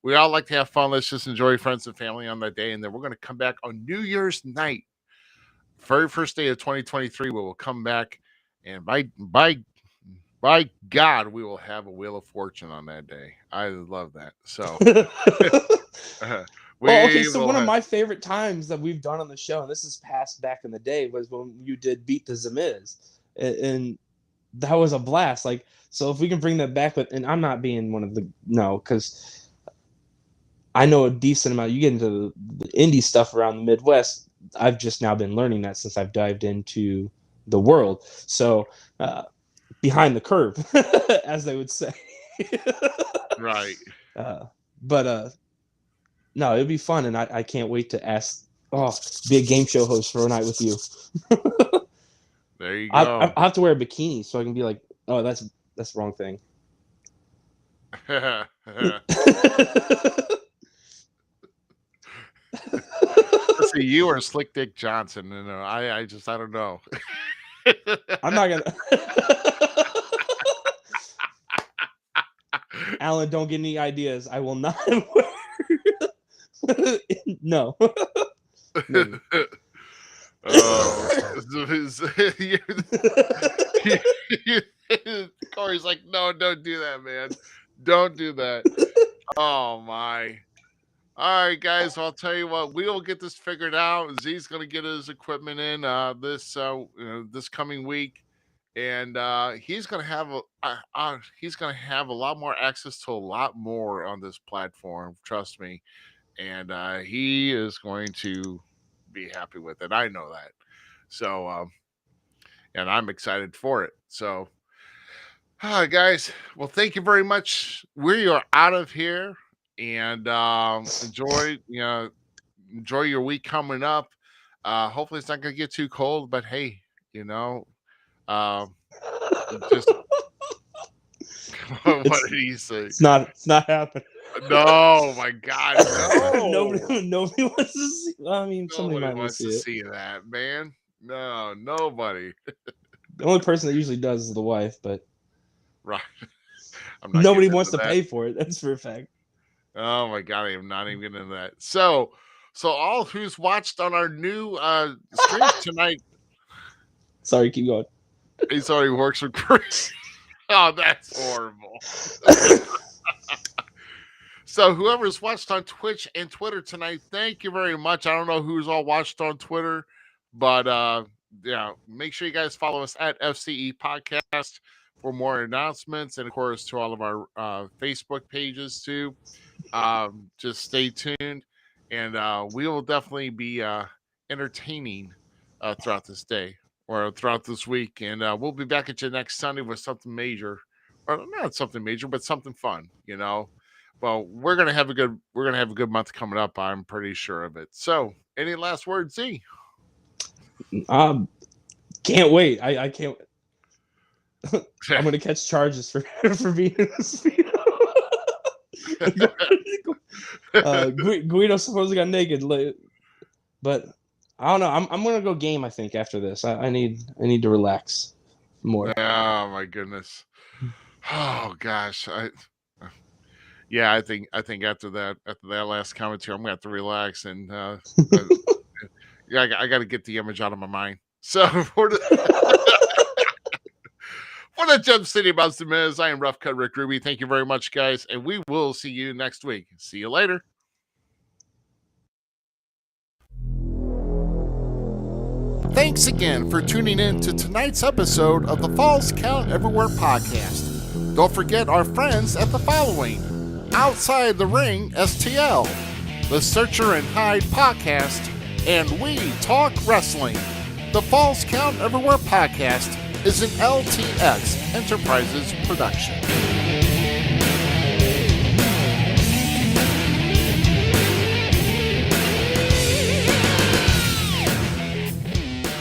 we all like to have fun. Let's just enjoy friends and family on that day, and then we're gonna come back on New Year's night, very first day of 2023. We will come back, and by God, we will have a Wheel of Fortune on that day. I love that. So Well, okay, we so will one of have. my favorite times that we've done on the show, and this is past back in the day, was when you did Beat the Zamiz. And that was a blast. Like, so if we can bring that back, and I'm not being one of the, no, because I know a decent amount. You get into the indie stuff around the Midwest. I've just now been learning that since I've dived into the world. So, behind the curve, as they would say. Right. But no, it'd be fun, and I can't wait to be a game show host for a night with you. There you go. I have to wear a bikini so I can be like, oh, that's the wrong thing. Let's see, you or Slick Dick Johnson. I don't know. I'm not gonna. Alan, don't get any ideas. I will not wear. No. Maybe. Corey's like, no, don't do that, man. Don't do that. Oh my. All right, guys. Well, I'll tell you what. We'll get this figured out. Z's going to get his equipment in this coming week, and he's going to have a lot more access to a lot more on this platform. Trust me, and he is going to be happy with it. I know that. So, and I'm excited for it. So, guys. Well, thank you very much. We are out of here, and enjoy your week coming up. Hopefully, it's not going to get too cold, but hey, just what did he say? It's not happening. No, my God, no. Nobody wants to see. Well, I mean, somebody Nobody might want wants to to see it. see that, man. No, nobody. The only person that usually does is the wife, but Right. I'm not nobody getting wants to into that. pay for it. That's for a fact. Oh my God, I am not even getting into that. So all who's watched on our new stream tonight. Sorry, keep going. He's already works with Chris. Oh, that's horrible. So whoever's watched on Twitch and Twitter tonight, thank you very much. I don't know who's all watched on Twitter, but yeah, make sure you guys follow us at FCE Podcast for more announcements, and of course to all of our Facebook pages too. Just stay tuned, and we will definitely be entertaining throughout this day or throughout this week, and we'll be back at you next Sunday with something major, or not something major, but something fun. Well, we're gonna have a good month coming up. I'm pretty sure of it. So, any last words, Z? Can't wait. I can't. I'm gonna catch charges for being in this video. Guido supposedly got naked, but I don't know. I'm gonna go game. I think after this, I need to relax more. Oh my goodness. Oh gosh. I think after that last commentary, I'm gonna have to relax and yeah, I got to get the image out of my mind. So For the Gem City about the Miz, I am Rough Cut Rick Ruby. Thank you very much, guys, and we will see you next week. See you later. Thanks again for tuning in to tonight's episode of the Falls Count Everywhere podcast. Don't forget our friends at the following: Outside the Ring STL, the Searcher and Hide podcast, and We Talk Wrestling. The Falls Count Everywhere podcast is an LTX Enterprises production.